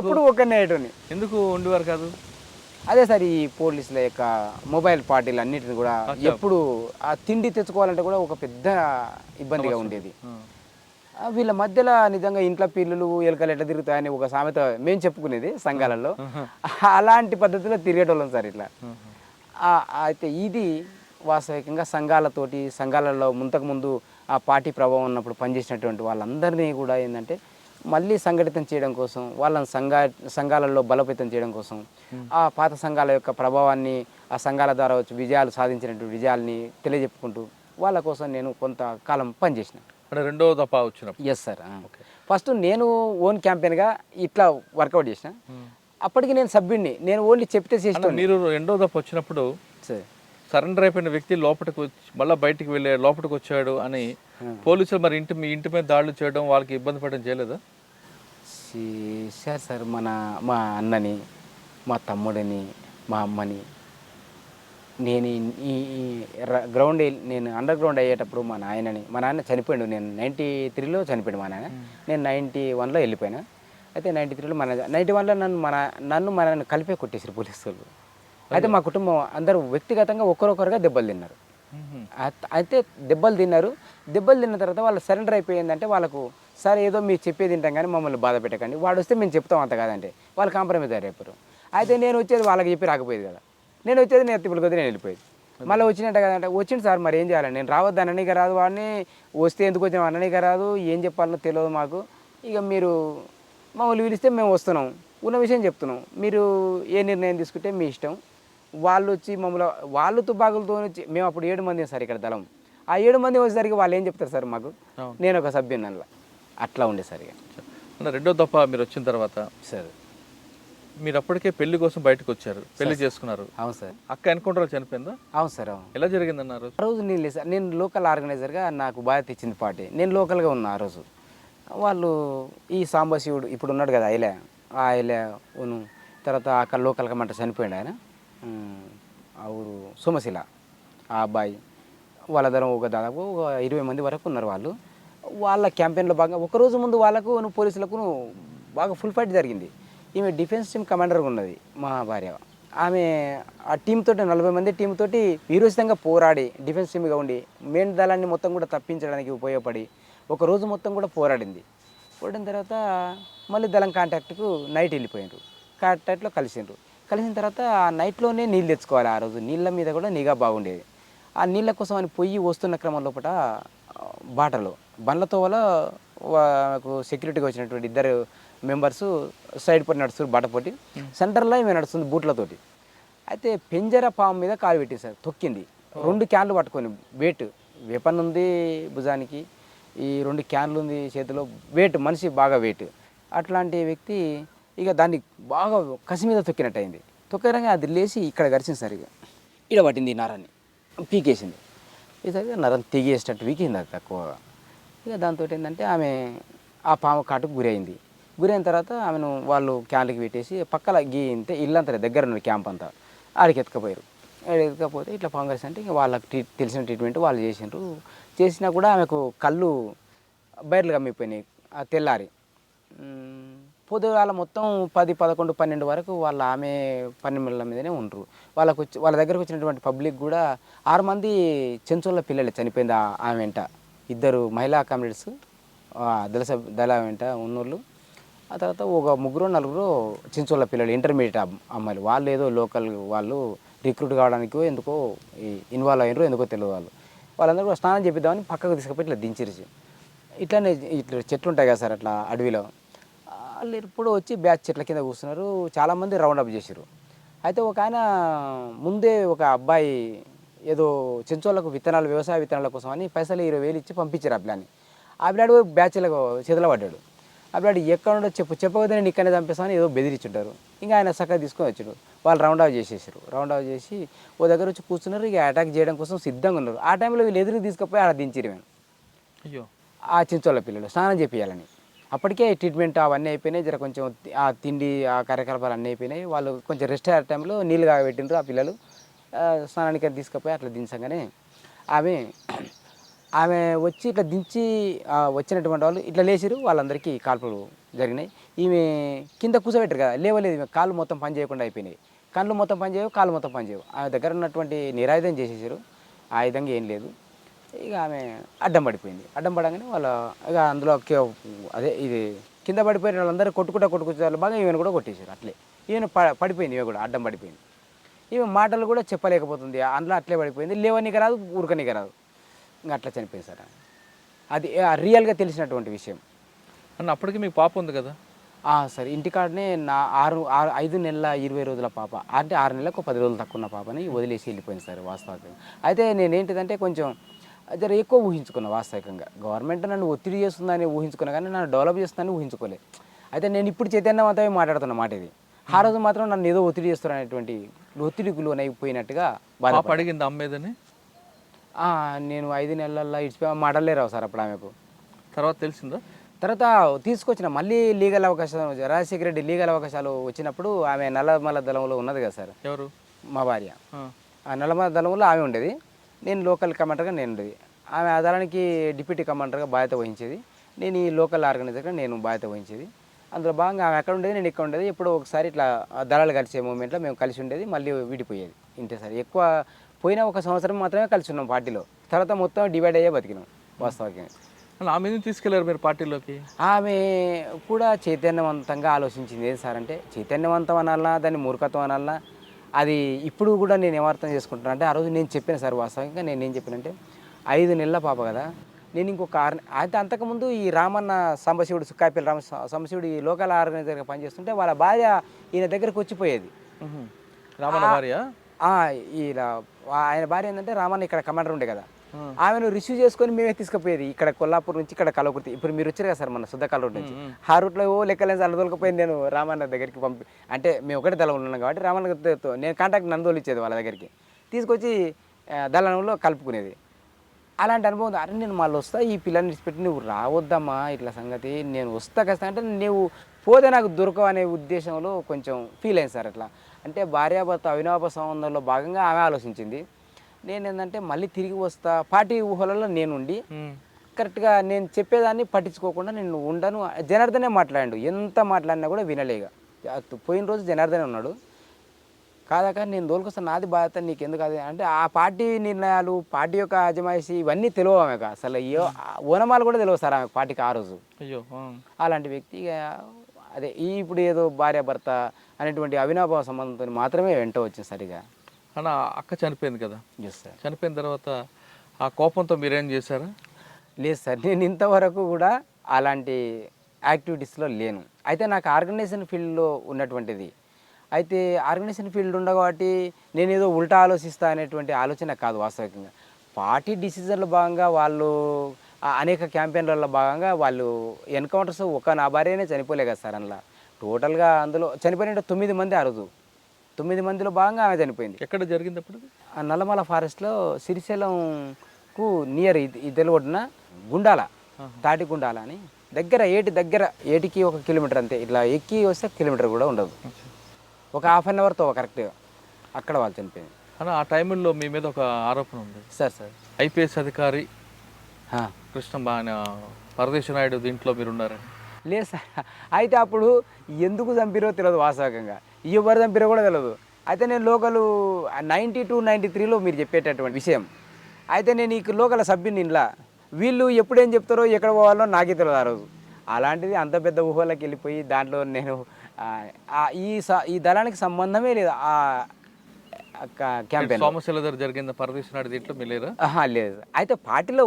ఎప్పుడు ఒక్కరిని అయ్యేటోని. ఎందుకు ఉండేవారు కాదు? అదే సార్, ఈ పోలీసుల యొక్క మొబైల్ పార్టీలు అన్నిటిని కూడా ఎప్పుడు ఆ తిండి తెచ్చుకోవాలంటే కూడా ఒక పెద్ద ఇబ్బందిగా ఉండేది. వీళ్ళ మధ్యలో నిజంగా ఇంట్లో పిల్లలు ఎలుకలు ఎట్లా తిరుగుతాయని ఒక సామెత మేము చెప్పుకునేది సంఘాలలో. అలాంటి పద్ధతిలో తిరిగేటోళ్ళం సార్ ఇట్లా. అయితే ఇది వాస్తవికంగా సంఘాలలో ముందు ఆ పార్టీ ప్రభావం ఉన్నప్పుడు పనిచేసినటువంటి వాళ్ళందరినీ కూడా ఏంటంటే మళ్ళీ సంఘటితం చేయడం కోసం, వాళ్ళని సంఘాలలో బలోపేతం చేయడం కోసం, ఆ పాత సంఘాల యొక్క ప్రభావాన్ని ఆ సంఘాల ద్వారా వచ్చి సాధించినటువంటి విజయాల్ని తెలియజెప్పుకుంటూ వాళ్ళ కోసం నేను కొంతకాలం పనిచేసిన. అంటే రెండో దఫా వచ్చినప్పుడు? Yes sir. ఫస్ట్ నేను ఓన్ క్యాంపెయిన్గా ఇట్లా వర్కౌట్ చేసిన. అప్పటికి నేను సభ్యుడిని, నేను ఓన్లీ చెప్తే చేసిన. మీరు రెండో దఫా వచ్చినప్పుడు సార్ సరెండర్ అయిపోయిన వ్యక్తి లోపలికి వచ్చి మళ్ళీ బయటికి వెళ్ళే లోపలికి వచ్చాడు అని పోలీసులు మరి మీ ఇంటి మీద దాడులు చేయడం, వాళ్ళకి ఇబ్బంది పడడం చేయలేదా? సార్ మా అన్నని, మా తమ్ముడిని, మా అమ్మని నేను నేను అండర్ గ్రౌండ్ అయ్యేటప్పుడు మా నాన్న చనిపోయాడు. నేను 93లో చనిపోయాడు మా నాన్న. నేను 91లో వెళ్ళిపోయినా. అయితే 93లో 91లో నన్ను కలిపే కొట్టేసారు పోలీసులు. అయితే మా కుటుంబం అందరూ వ్యక్తిగతంగా ఒకరొకరుగా దెబ్బలు తిన్నారు. అయితే దెబ్బలు తిన్న తర్వాత వాళ్ళు సరెండర్ అయిపోయిందంటే వాళ్ళకు సరే ఏదో మీరు చెప్పేది తింటాం కానీ మమ్మల్ని బాధ పెట్టకండి, వాడు వస్తే మేము చెప్తాం అంత కాదంటే వాళ్ళు కాంప్రమైజ్ అయిపోయారు. అయితే నేను వచ్చేది వాళ్ళకి చెప్పి రాకపోయేది కదా, నేను వచ్చేది నేను తిప్పులు కొద్ది నేను వెళ్ళిపోయేది. మళ్ళీ వచ్చినట్టు కదంటే వచ్చింది సార్ మరి ఏం చేయాలి, నేను రావద్దు అననీక రాదు, వాడిని వస్తే ఎందుకు వచ్చినా అననీక రాదు, ఏం చెప్పాలనో తెలియదు మాకు, ఇక మీరు మమ్మల్ని పిలిస్తే మేము వస్తున్నాం, ఉన్న విషయం చెప్తున్నాం, మీరు ఏ నిర్ణయం తీసుకుంటే మీ ఇష్టం. వాళ్ళు వచ్చి వాళ్ళు తుపాకులతో వచ్చి మేము అప్పుడు 7 మంది సార్ ఇక్కడ దళం. ఆ 7 మంది వచ్చేసరికి వాళ్ళు ఏం చెప్తారు సార్ మాకు, నేను ఒక సభ్యుని అలా అట్లా ఉండే సార్. ఇక రెండో దఫా మీరు వచ్చిన తర్వాత సార్ మీరు అప్పటికే పెళ్లి కోసం బయటకు వచ్చారు, పెళ్లి చేసుకున్నారు. అవును సార్. అక్క ఎన్కౌంటర్ చనిపోయిందా? అవును సార్. అవును. ఎలా జరిగిందన్నారు? ఆ రోజు నేను లేదు సార్, నేను లోకల్ ఆర్గనైజర్గా నాకు బాధ్యత ఇచ్చింది పార్టీ, నేను లోకల్గా ఉన్నా ఆ రోజు. వాళ్ళు ఈ సాంబశివుడు ఇప్పుడు ఉన్నాడు కదా ఐలే తర్వాత అక్కడ లోకల్ కమంట చనిపోయాడు ఆయన, ఆ ఊరు సోమశిల, ఆ అబ్బాయి వాళ్ళ ఒక దాదాపు 20 మంది వరకు ఉన్నారు వాళ్ళు. వాళ్ళ క్యాంపెయిన్లో భాగంగా ఒకరోజు ముందు వాళ్ళకు పోలీసులకు బాగా ఫుల్ ఫైట్ జరిగింది. ఈమె డిఫెన్స్ టీమ్ కమాండర్గా ఉన్నది మా భార్య. ఆమె ఆ టీంతో 40 మంది టీంతో వీరోచితంగా పోరాడి డిఫెన్స్ టీమ్గా ఉండి మెయిన్ దళాన్ని మొత్తం కూడా తప్పించడానికి ఉపయోగపడి ఒక రోజు మొత్తం కూడా పోరాడిన తర్వాత మళ్ళీ దళం కాంటాక్ట్కు నైట్ వెళ్ళిపోయినారు. కాంటాక్ట్లో కలిసిన తర్వాత ఆ నైట్లోనే నీళ్ళు తెచ్చుకోవాలి. ఆ రోజు నీళ్ళ మీద కూడా నిఘా బాగుండేది. ఆ నీళ్ళ కోసం అని పొయ్యి వస్తున్న క్రమం లోపల బండ్లతో సెక్యూరిటీగా వచ్చినటువంటి 2 మెంబర్స్ సైడ్ పడి నడుస్తారు, బాటపోటి సెంటర్లో ఈమె నడుస్తుంది బూట్లతోటి. అయితే పెంజర పాము మీద కాలు పెట్టింది సార్, తొక్కింది. 2 క్యాన్లు పట్టుకొని వెపన్ ఉంది భుజానికి, ఈ 2 క్యాన్లు ఉంది చేతిలో, వెయిట్ మనిషి బాగా వెయిట్. అట్లాంటి వ్యక్తి ఇక దాన్ని బాగా కసి మీద తొక్కినట్టు అయింది. తొక్కగానే అది లేచి ఇక్కడ గరిచింది సార్. ఇక ఈడ పట్టింది ఈ నరాన్ని, పీకేసింది. ఈసారి నరం తెగేసేటట్టు వీకింది అది తక్కువగా. ఇక దాంతో ఏంటంటే ఆమె ఆ పాము కాటుకు గురైంది. గురైన తర్వాత ఆమెను వాళ్ళు క్యాన్లకి పెట్టేసి పక్కల గీంతే ఇల్లంతా దగ్గర ఉన్న క్యాంప్ అంతా ఆడికి ఎత్తుకపోయారు. ఎత్తుకపోతే ఇట్లా పాము కరిచి అంటే ఇక వాళ్ళకి తెలిసిన ట్రీట్మెంట్ వాళ్ళు చేసిండ్రు. చేసినా కూడా ఆమెకు కళ్ళు బయర్లు కమ్మిపోయినాయి ఆ తెల్లారి. పొద్దుగాల మొత్తం 10, 11, 12 వరకు ఆమె పన్నెండుల మీదనే ఉండరు. వాళ్ళ దగ్గరకు వచ్చినటువంటి పబ్లిక్ కూడా 6 మంది చెంచోళ్ళ పిల్లలే చనిపోయింది ఆమె వెంట. 2 మహిళా కామ్రేడ్స్ దళ వెంట ఉన్నోళ్ళు. ఆ తర్వాత ఒక 3, 4 చెంచోళ్ళ పిల్లలు ఇంటర్మీడియట్ అమ్మాయిలు. వాళ్ళు ఏదో లోకల్ వాళ్ళు రిక్రూట్ కావడానికో ఎందుకో ఇన్వాల్వ్ అయ్యారో ఎందుకో తెలియదు. వాళ్ళందరూ కూడా స్నానం చేపిద్దామని పక్కకు తీసుకుపోయి ఇట్లా దించిరిచి ఇట్లానే ఇట్లా చెట్లు ఉంటాయి కదా సార్ అట్లా అడవిలో. వాళ్ళు ఇప్పుడు వచ్చి బ్యాచ్ చెట్ల కింద కూర్చున్నారు. చాలామంది రౌండ్ అప్ చేశారు. అయితే ఒక ఆయన ముందే ఒక అబ్బాయి ఏదో చెంచోళ్ళకు వ్యవసాయ విత్తనాల కోసం అని పైసలు 20,000 ఇచ్చి పంపించారు ఆ పిల్లని. ఆ పిల్లాడు బ్యాచ్లకు చేతిలో పడ్డాడు. ఆ పిల్లాడు ఎక్కడ ఉండో చెప్పకపోతే నేను ఇక్కడనే చంపేస్తామని ఏదో బెదిరించుంటారు. ఇంకా ఆయన చక్కగా తీసుకొని వచ్చాడు. వాళ్ళు రౌండ్ ఆఫ్ చేసేసారు. రౌండ్ ఆఫ్ చేసి ఓ దగ్గర వచ్చి కూర్చున్నారు. ఇక అటాక్ చేయడం కోసం సిద్ధంగా ఉన్నారు. ఆ టైంలో వీళ్ళు ఎదురు తీసుకుపోయి ఆడ దించిరు మేము. అయ్యో, ఆ చెంచోళ్ళ పిల్లలు స్నానం చేపియాలని. అప్పటికే ట్రీట్మెంట్ అవన్నీ అయిపోయినాయి. జర కొంచెం ఆ తిండి ఆ కార్యకలాపాలు అన్నీ అయిపోయినాయి. వాళ్ళు కొంచెం రెస్ట్ అయ్యే టైంలో నీళ్ళు కాగబెట్టిండ్రు ఆ పిల్లలు. స్నానానికి తీసుకుపోయి అట్లా దించగానే ఆమె వచ్చి ఇట్లా దించి వచ్చినటువంటి వాళ్ళు ఇట్లా లేచిరు. వాళ్ళందరికీ కాల్పులు జరిగినాయి. ఈమె కింద కూర్చోబెట్టారు కదా, లేవలేదు. ఈమె కాళ్ళు మొత్తం పని చేయకుండా అయిపోయినాయి. కళ్ళు మొత్తం పని చేయవు, కాళ్ళు మొత్తం పని చేయవు. ఆమె దగ్గర ఉన్నటువంటి నిరాయుధం చేసేసారు. ఆయుధంగా ఏం లేదు. ఇక ఆమె అడ్డం పడిపోయింది. అడ్డం పడగానే ఇక అందులో అదే ఇది కింద పడిపోయిన వాళ్ళందరూ కొట్టుకుంటారు బాగా ఈమెను కూడా కొట్టేశారు. అట్లే ఈమెను పడిపోయింది. ఈమె కూడా అడ్డం పడిపోయింది. ఈమె మాటలు కూడా చెప్పలేకపోతుంది. అందులో అట్లే పడిపోయింది. లేవనీకి రాదు, ఊరకనీకి రాదు. ఇంకా అట్లా చనిపోయింది సార్. అది రియల్గా తెలిసినటువంటి విషయం అన్న. అప్పటికి మీకు పాప ఉంది కదా సార్. ఇంటికాడనే నా 5 నెలల 20 రోజుల పాప, అంటే 6 నెలలకు 10 రోజులు తక్కువ ఉన్న పాపని వదిలేసి వెళ్ళిపోయింది సార్ వాస్తవంగా. అయితే నేనేంటిదంటే కొంచెం జర ఎక్కువ ఊహించుకున్నా వాస్తవికంగా. గవర్నమెంట్ నన్ను ఒత్తిడి చేస్తుందని ఊహించుకున్నా కానీ నన్ను డెవలప్ చేస్తుందని ఊహించుకోలే. అయితే నేను ఇప్పుడు చైతన్యవంతమే మాట్లాడుతున్న మాట ఇది. ఆ రోజు మాత్రం నన్ను ఏదో ఒత్తిడి చేస్తున్నారనేటువంటి ఒత్తిడికి లోనైపోయినట్టుగా పాప అడిగింది అమ్మేదని. నేను 5 నెలల్లో ఇడిచిపోయా మాటలే రావు సార్ అప్పుడు ఆమెకు. తర్వాత తెలిసిందా? తర్వాత తీసుకొచ్చిన మళ్ళీ లీగల్ అవకాశం రాజశేఖర రెడ్డి లీగల్ అవకాశాలు వచ్చినప్పుడు ఆమె నల్లమల దళంలో ఉన్నది కదా సార్. ఎవరు? మా భార్య. ఆ నల్లమల దళంలో ఆమె ఉండేది. నేను లోకల్ కమాండర్గా నేను ఉండేది. ఆమె ఆ దళానికి డిప్యూటీ కమాండర్గా బాధ్యత వహించేది. నేను ఈ లోకల్ ఆర్గనైజర్గా నేను బాధ్యత వహించేది. అందులో భాగంగా ఆమె అక్కడ ఉండేది, నేను ఇక్కడ ఉండేది. ఎప్పుడో ఒకసారి ఇట్లా దళాలు కలిసే మూమెంట్లో మేము కలిసి ఉండేది, మళ్ళీ విడిపోయేది. ఇంతే సార్. ఎక్కువ పోయినా 1 సంవత్సరం మాత్రమే కలిసి ఉన్నాం పార్టీలో. తర్వాత మొత్తం డివైడ్ అయ్యే బతికినాం వాస్తవంగా. ఆమె తీసుకెళ్లారు మీరు పార్టీలోకి? ఆమె కూడా చైతన్యవంతంగా ఆలోచించింది. ఏది సార్ అంటే చైతన్యవంతం అనాలన్నా, దాన్ని మూర్ఖత్వం అనాలన్నా, అది ఇప్పుడు కూడా నేను ఏమర్థం చేసుకుంటున్నా అంటే ఆ రోజు నేను చెప్పిన సార్ వాస్తవంగా. నేనేం చెప్పినంటే 5 నెలల పాప కదా, నేను ఇంకొక అయితే అంతకుముందు ఈ రామన్న సాంబశివుడు, సుక్కాయపల్లి రామ సాంబశివుడు ఈ లోకల్ ఆర్గనైజర్గా పనిచేస్తుంటే వాళ్ళ భార్య ఈయన దగ్గరకు వచ్చిపోయేది. రామన్న భార్య? ఇలా ఆయన భార్య ఏంటంటే రామన్న ఇక్కడ కమాండర్ ఉండే కదా, ఆమెను రిసీవ్ చేసుకొని మేమే తీసుకుపోయేది. ఇక్కడ కొల్లాపూర్ నుంచి ఇక్కడ కలవకుర్తి. ఇప్పుడు మీరు వచ్చారు కదా సార్ మన సుద్దకల్ రోడ్ నుంచి, ఆ రూట్లో లెక్కలేసి అల్లదోలకపోయింది. నేను రామన్న దగ్గరికి అంటే మేము ఒకటే దళం ఉన్నాం కాబట్టి రామన్నతో నేను కాంటాక్ట్ నందోలు ఇచ్చేది వాళ్ళ దగ్గరికి, తీసుకొచ్చి దళంలో కలుపుకునేది. అలాంటి అనుభవం. అరే నేను మళ్ళీ వస్తా, ఈ పిల్లని విడిచిపెట్టి నువ్వు రావద్దమ్మా, ఇట్లా సంగతి నేను వస్తా ఖచ్చితంగా అంటే నువ్వు పోతే నాకు దొరకవు అనే ఉద్దేశంలో కొంచెం ఫీల్ అయింది సార్. అట్లా అంటే భార్యాభర్త అవినాభ సంబంధంలో భాగంగా ఆమె ఆలోచించింది. నేను ఏంటంటే మళ్ళీ తిరిగి వస్తా పార్టీ ఊహలలో నేనుండి కరెక్ట్గా నేను చెప్పేదాన్ని పట్టించుకోకుండా నేను ఉండను. జనార్దనే మాట్లాడాడు, ఎంత మాట్లాడినా కూడా వినలేగా. పోయిన రోజు జనార్దనే ఉన్నాడు. కాదాక నేను దోలుకొస్తాను, నాది బాధ్యత, నీకు ఎందుకు అది అంటే ఆ పార్టీ నిర్ణయాలు, పార్టీ యొక్క అజమాయిషీ ఇవన్నీ తెలియవు ఆమెకు. అసలు ఓనమాలు కూడా తెలియవు సార్ ఆమె పార్టీకి ఆ రోజు. అయ్యో, అలాంటి వ్యక్తి అదే ఇప్పుడు ఏదో భార్యాభర్త అనేటువంటి అవినాభావ సంబంధంతో మాత్రమే వెంట వచ్చింది సరిగా. అన్న అక్క చనిపోయింది కదా, ఎస్ సార్. చనిపోయిన తర్వాత ఆ కోపంతో మీరేం చేశారా? లేదు సార్, నేను ఇంతవరకు కూడా అలాంటి యాక్టివిటీస్లో లేను. అయితే నాకు ఆర్గనైజేషన్ ఫీల్డ్లో ఉన్నటువంటిది. అయితే ఆర్గనైజేషన్ ఫీల్డ్ ఉండ కాబట్టి నేను ఏదో ఉల్టా ఆలోచిస్తా అనేటువంటి ఆలోచన కాదు వాస్తవికంగా. పార్టీ డిసిజన్లో భాగంగా వాళ్ళు అనేక క్యాంపెయిన్లలో భాగంగా వాళ్ళు ఎన్కౌంటర్స్ ఒక నా భార్యనే చనిపోలే కదా సార్ అందులో టోటల్గా అందులో చనిపోయిన 9 మంది ఆ రోజు 9 మందిలో భాగంగా ఆమె చనిపోయింది. ఎక్కడ జరిగింది అప్పుడు ఇది? ఆ నల్లమల ఫారెస్ట్లో శ్రీశైలంకు నియర్ ఇద్దరు ఒడ్డున గుండాల తాటి గుండాల అని దగ్గర ఏటికి 1 కిలోమీటర్ అంతే, ఇట్లా ఎక్కి వస్తే కిలోమీటర్ కూడా ఉండదు, ఒక హాఫ్ అన్ అవర్తో కరెక్ట్గా అక్కడ వాళ్ళు చనిపోయింది. అన్న ఆ టైంలో మీ మీద ఒక ఆరోపణ ఉంది, సార్ ఐపీఎస్ అధికారి కృష్ణ పరదేశ నాయుడు దీంట్లో మీరు ఉన్నారని. లేదు సార్, అయితే అప్పుడు ఎందుకు చంపిరో తెలియదు, వాస్తవికంగా ఎవరు చంపిరో కూడా తెలియదు. అయితే నేను లోకల్ 92, 93లో మీరు చెప్పేటటువంటి విషయం, అయితే నేను ఈ లోకల్ సభ్యుని ఇంట్లో వీళ్ళు ఎప్పుడేం చెప్తారో ఎక్కడ పోవాలో నాకే తెలియదు ఆ రోజు. అలాంటిది అంత పెద్ద ఊహలోకి వెళ్ళిపోయి దాంట్లో నేను ఈ దళానికి సంబంధమే లేదు ఆ క్యాంపెయిన్. సోమశిల దగ్గర జరిగింది పరదేశ నాయుడు దీంట్లో మీరు లేరా? లేదు, అయితే పార్టీలో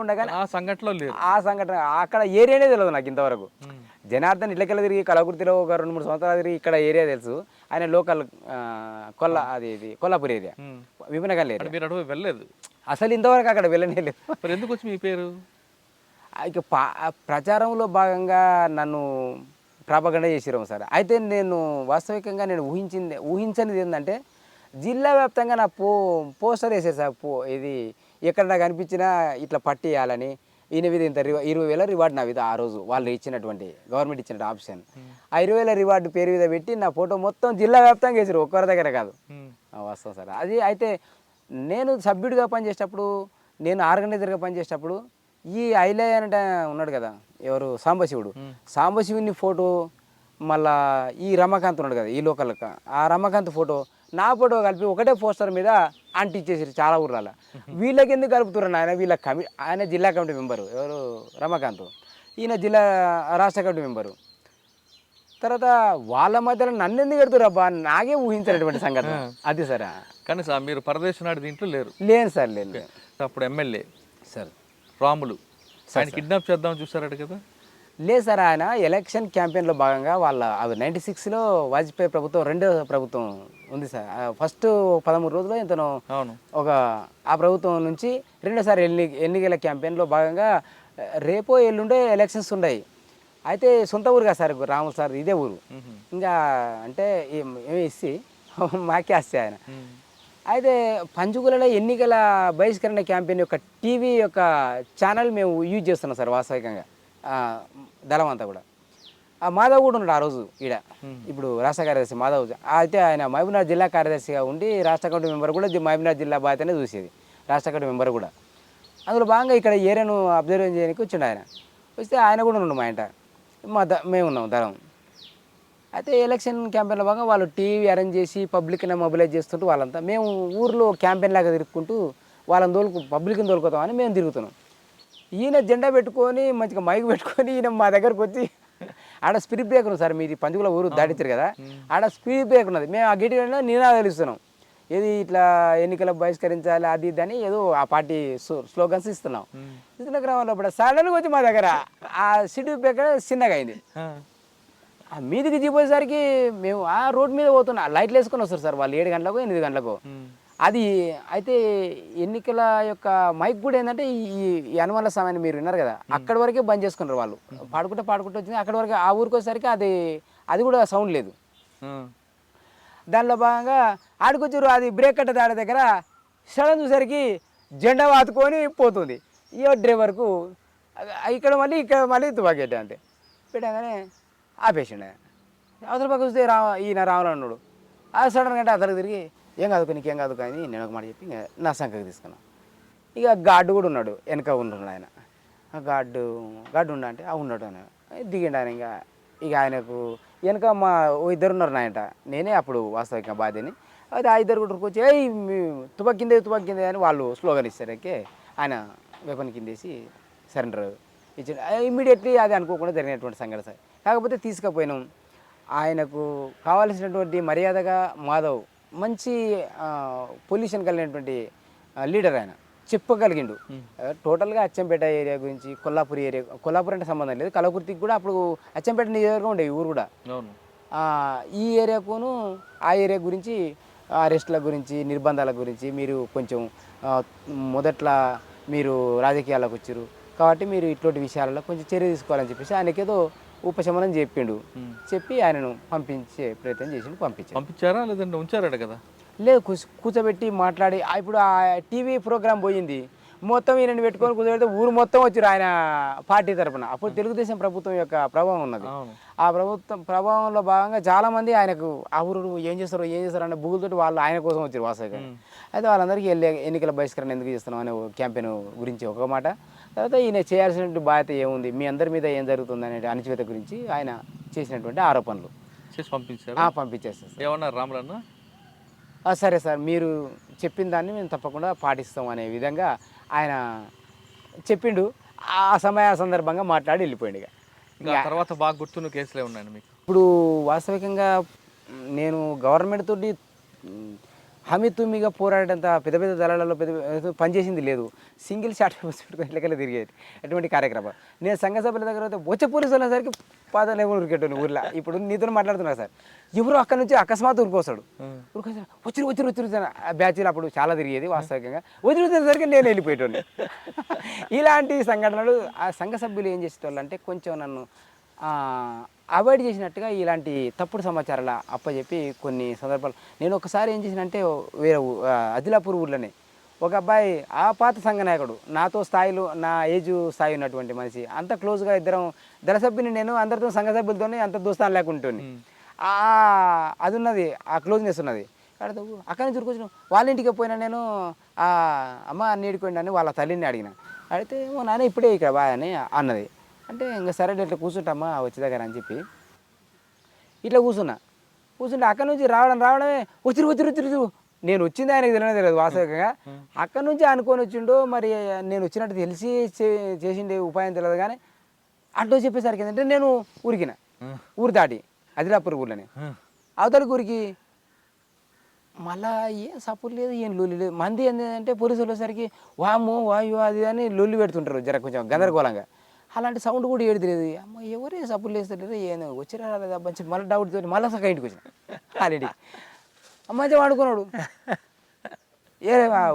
ఉండగానే ఆ సంఘటనలో లేదు. ఆ సంఘటన అక్కడ ఏరియానే తెలియదు నాకు ఇంతవరకు. జనార్దన్ ఇళ్ళకెళ్ళ తిరిగి కలకుర్తిలో ఒక 2-3 సంవత్సరాలు తిరిగి ఇక్కడ ఏరియా తెలుసు, ఆయన లోకల్ ఇది కొల్లాపూర్ ఏరియా, విమనగల్ ఏరియా. మీరు అటు వెళ్ళలేదు అసలు ఇంతవరకు అక్కడ వెళ్ళనే లేదు. మరి ఎందుకు వచ్చి మీ పేరు? ఇక ప్రచారంలో భాగంగా నన్ను ప్రాపగండ చేసిరాము సార్. అయితే నేను వాస్తవికంగా నేను ఊహించనిది ఏంటంటే జిల్లా వ్యాప్తంగా నా పోస్టర్ వేసారు సార్, ఇది ఎక్కడ నాకు అనిపించినా ఇట్లా పట్టేయాలని. ఈయన మీద ఇంత 20,000 రివార్డు నా మీద ఆ రోజు వాళ్ళు ఇచ్చినటువంటి గవర్నమెంట్ ఇచ్చిన ఆప్షన్, ఆ 20,000 రివార్డు పేరు మీద పెట్టి నా ఫోటో మొత్తం జిల్లా వ్యాప్తంగా వేసారు, ఒక్కరి దగ్గర కాదు. వస్తాం సార్. అది అయితే నేను సభ్యుడిగా పనిచేసేటప్పుడు, నేను ఆర్గనైజర్గా పనిచేసేటప్పుడు ఈ ఐలయ్య అంటే ఉన్నాడు కదా, ఎవరు సాంబశివుని ఫోటో, మళ్ళా ఈ రమాకాంత్ ఉన్నాడు కదా ఈ లోకల్, ఆ రమాకాంత్ ఫోటో నా ఫోటో కలిపి ఒకటే పోస్టర్ మీద అంటించేసారు చాలా ఊర్లలో. వీళ్ళకి ఎందుకు కలుపుతున్నారు ఆయన? ఆయన జిల్లా కమిటీ మెంబరు ఎవరు రమాకాంత్, ఈయన జిల్లా రాష్ట్ర కమిటీ మెంబరు. తర్వాత వాళ్ళ మధ్యలో నన్ను ఎందుకు పెడుతున్నారు అబ్బా, నాకే ఊహించినటువంటి సంఘటన అది సార్. కానీ సార్ మీరు పరదేశ నాయుడు దీంట్లో లేను సార్, లేను. అప్పుడు ఎమ్మెల్యే సార్ రాములు ఆయన కిడ్నాప్ చేద్దామని చూసారట కదా? లేదు సార్, ఆయన ఎలక్షన్ క్యాంపెయిన్లో భాగంగా అవి 96లో వాజ్పేయి ప్రభుత్వం రెండో ప్రభుత్వం ఉంది సార్. ఫస్ట్ 13 రోజులు ఎంతనో ఆ ప్రభుత్వం నుంచి రెండోసారి ఎన్నికల క్యాంపెయిన్లో భాగంగా రేపో ఎల్లుండే ఎలక్షన్స్ ఉన్నాయి. అయితే సొంత ఊరుగా సార్ రాములు సార్, ఇదే ఊరు. ఇంకా అంటే ఏమి ఇచ్చి మాకే వస్తే ఆయన. అయితే పంచుకులలో ఎన్నికల బహిష్కరణ క్యాంపెయిన్ యొక్క టీవీ యొక్క ఛానల్ మేము యూజ్ చేస్తున్నాం సార్ వాస్తవికంగా, దళం అంతా కూడా. ఆ మాధవ్ కూడా ఉన్నాడు ఆ రోజు ఈడ, ఇప్పుడు రాష్ట్ర కార్యదర్శి మాధవ్. అయితే ఆయన మహబూబ్నగర్ జిల్లా కార్యదర్శిగా ఉండి రాష్ట్ర కమిటీ మెంబర్ కూడా మహబూబ్నగర్ జిల్లా బాధ్యతనే చూసేది, రాష్ట్ర కమిటీ మెంబర్ కూడా. అందులో భాగంగా ఇక్కడ ఏరియాను అబ్జర్వ్ చేయడానికి వచ్చిండు ఆయన. వస్తే ఆయన కూడా ఉన్నాడు మా ఇంట, మేము ఉన్నాం దళం. అయితే ఎలక్షన్ క్యాంపెయిన్లో భాగంగా వాళ్ళు టీవీ అరేంజ్ చేసి పబ్లిక్ని మొబిలైజ్ చేస్తుంటూ వాళ్ళంతా మేము ఊర్లో క్యాంపెయిన్ లాగా తిరుగుకుంటూ వాళ్ళని పబ్లిక్ని తోలుకోతామని మేము తిరుగుతున్నాం. ఈయన జెండా పెట్టుకొని మంచిగా మైక్ పెట్టుకొని ఈయన మా దగ్గరకు వచ్చి, ఆడ స్పీడ్ బ్రేక్ ఉంది సార్, మీరు పంచుకుల ఊరు దాటించారు కదా, ఆడ స్పీడ్ బ్రేక్ ఉన్నది. మేము ఆ గిటి నినాదాలు ఇస్తున్నాం, ఏది ఇట్లా ఎన్నికలు బహిష్కరించాలి అది ఇది అని ఏదో ఆ పార్టీ స్లోగన్స్ ఇస్తున్నాం. ఇస్తున్న క్రమంలో ఇప్పుడు సడన్గా వచ్చి మా దగ్గర ఆ స్పీడ్ బ్రేక్ చిన్నగా అయింది. ఆ మీదికి దిగిపోయేసరికి మేము ఆ రోడ్ మీద పోతున్నా, లైట్లు వేసుకొని వస్తారు సార్ వాళ్ళు 7 గంటలకు 8 గంటలకు. అది అయితే ఎన్నికల యొక్క మైక్ కూడా ఏంటంటే ఈ అనుమాన సమయాన్ని మీరు విన్నారు కదా, అక్కడి వరకే బంద్ చేసుకున్నారు వాళ్ళు. పాడుకుంటే వచ్చింది అక్కడి వరకు. ఆ ఊరికి వచ్చేసరికి అది కూడా సౌండ్ లేదు. దానిలో భాగంగా ఆడుకొచ్చారు, అది బ్రేక్ కట్ట దాడి దగ్గర సడన్ చూసరికి జెండా వాతుకొని పోతుంది. ఈ డ్రైవర్కు ఇక్కడ మళ్ళీ తుపాకెట్టే అంతే పెట్టగానే ఆపేసిండు. అవతల పక్క చూస్తే ఈయన రాములు అన్నాడు. అది సడన్ అంటే అతనికి తిరిగి ఏం కాదు నీకేం కాదు కానీ నేను ఒక మాట చెప్పి నా సంఖకి తీసుకున్నాను. ఇక గార్డు కూడా ఉన్నాడు, వెనక ఉన్నాడు ఆయన. గార్డు ఉండ అంటే ఉన్నాడు ఆయన. దిగిండు ఆయన. ఇక ఆయనకు వెనక మా ఇద్దరు ఉన్నారు నాయట, నేనే అప్పుడు వాస్తవిక బాధ్యని. అయితే ఆ ఇద్దరు కూడా వచ్చి తుపాకి కిందే అని వాళ్ళు స్లోగన్ ఇస్తారకే ఆయన వెపన్ కిందేసి సరెండర్ ఇచ్చాడు. ఇమ్మీడియట్లీ అది అనుకోకుండా జరిగినటువంటి సంఘటన సార్. కాకపోతే తీసుకుపోయినాం. ఆయనకు కావాల్సినటువంటి మర్యాదగా మాధవ్ మంచి పొల్యూషన్ కలిగినటువంటి లీడర్, ఆయన చెప్పగలిగిండు టోటల్గా అచ్చంపేట ఏరియా గురించి, కొల్లాపూర్ అంటే సంబంధం లేదు, కలకుర్తికి కూడా అప్పుడు అచ్చంపేట నియోజకవర్గం ఉండే ఈ ఊరు కూడా. ఈ ఏరియాకును ఆ ఏరియా గురించి, అరెస్టుల గురించి, నిర్బంధాల గురించి మీరు కొంచెం మొదట్లో మీరు రాజకీయాల్లోకి వచ్చారు కాబట్టి మీరు ఇటువంటి విషయాలలో కొంచెం చర్య తీసుకోవాలని చెప్పేసి ఆయనకేదో ఉపశమనం చెప్పిండు. చెప్పి ఆయనను పంపించే ప్రయత్నం చేసిండు, పంపించాడు. పంపించారా లేదంటే ఉంచారట కదా? లేదు, కూర్చోబెట్టి మాట్లాడి ఇప్పుడు ఆ టీవీ ప్రోగ్రాం పోయింది, మొత్తం ఈయనని పెట్టుకొని కూర్చోబెడితే ఊరు మొత్తం వచ్చారు ఆయన పార్టీ తరపున. అప్పుడు తెలుగుదేశం ప్రభుత్వం యొక్క ప్రభావం ఉన్నది. అవును. ఆ ప్రభుత్వం ప్రభావంలో భాగంగా చాలామంది ఆయనకు ఆ ఊరు ఏం చేస్తారు అనే బుగులతోటి వాళ్ళు ఆయన కోసం వచ్చారు వాస్తవంగా. అయితే వాళ్ళందరికీ ఎన్నికల బహిష్కరణ ఎందుకు చేస్తున్నాం అనే క్యాంపెయిన్ గురించి ఒక మాట, తర్వాత ఈయన చేయాల్సినటువంటి బాధ్యత ఏముంది, మీ అందరి మీద ఏం జరుగుతుంది అనే అణచివేత గురించి ఆయన చేసినటువంటి ఆరోపణలు చేసి పంపించారు. పంపించేస్తారు. ఏమన్నారు రాములన్న? సరే సార్, మీరు చెప్పిన దాన్ని మేము తప్పకుండా పాటిస్తాం అనే విధంగా ఆయన చెప్పిండు. ఆ సందర్భంగా మాట్లాడి వెళ్ళిపోయింది. ఇంకా తర్వాత బాగా గుర్తున్న కేసులే ఉన్నాయండి మీకు? ఇప్పుడు వాస్తవికంగా నేను గవర్నమెంట్ తోటి హామీ తుమ్మిగా పోరాడేంత పెద్ద పెద్ద దళాలలో పనిచేసింది లేదు. సింగిల్ షాట్ పెట్టుకుని ఇళ్ళకెళ్ళి తిరిగేది ఎటువంటి కార్యక్రమం. నేను సంఘ సభ్యుల దగ్గర అయితే వచ్చే పోలీసులు అనేసరికి పాదాలు ఉరికెట్టాను ఊర్లో. ఇప్పుడు నీతో మాట్లాడుతున్నా సార్, ఎవరు అక్కడ నుంచి అకస్మాత్ ఉరికొస్తాడు, వచ్చి బ్యాచ్లు అప్పుడు చాలా తిరిగేది. వాస్తవికంగా వచ్చేసరికి నేను వెళ్ళిపోయేటోని. ఇలాంటి సంఘటనలు ఆ సంఘ సభ్యులు ఏం చేసేటోళ్ళు అంటే కొంచెం నన్ను అవాయిడ్ చేసినట్టుగా ఇలాంటి తప్పుడు సమాచారాలు అప్పచెప్పి కొన్ని సందర్భాలు. నేను ఒకసారి ఏం చేసినంటే వేరే ఆదిలాపూర్ ఊర్లోనే ఒక అబ్బాయి, ఆ పాత సంఘ నాయకుడు, నాతో స్థాయిలో నా ఏజ్ స్థాయి ఉన్నటువంటి మనిషి, అంత క్లోజ్గా ఇద్దరం దళ సభ్యుని, నేను అందరితో సంఘ సభ్యులతోనే అంత దోస్తాను లేకుంటుంది. అది ఉన్నది, ఆ క్లోజ్నెస్ ఉన్నది. అక్కడి నుంచి ఉరికొచ్చిన వాళ్ళ ఇంటికి పోయినా నేను అమ్మ నీడిపోయింది అని వాళ్ళ తల్లిని అడిగిన. అడిగితే నాన్న ఇప్పుడే ఇక్కడ బా అని అన్నది. అంటే ఇంకా సరే ఇట్లా కూర్చుంటామా వచ్చే దగ్గర అని చెప్పి ఇట్లా కూర్చుంటే అక్కడి నుంచి రావడమే వచ్చిరు. నేను వచ్చింది ఆయనకు తెలియదు వాస్తవికంగా. అక్కడి నుంచి అనుకొని వచ్చిండో మరి నేను వచ్చినట్టు తెలిసి చేసిండే ఉపాయం తెలియదు. కానీ అట్లా చెప్పేసరికి ఏంటంటే నేను ఉరికిన, ఊరు దాటి ఆదిలాపూర్ ఊర్లోనే అవతలికి ఊరికి. మళ్ళా ఏం సపోర్ట్ లేదు, ఏం లొల్లి లేదు. మంది ఏంటంటే పోలీసులు వచ్చేసరికి వామో వాయు అది అని లొల్లి పెడుతుంటారు జర కొంచెం గందరగోళంగా. అలాంటి సౌండ్ కూడా ఏది తెలియదు. అమ్మ ఎవరే సపోర్ట్ లేస్తలేరు, ఏం వచ్చిరా రాలేదు అబ్బా మళ్ళీ డౌట్ తోటి మళ్ళీ సగం ఇంటికి వచ్చిన. ఆల్రెడీ మంచిగా వాడుకున్నాడు.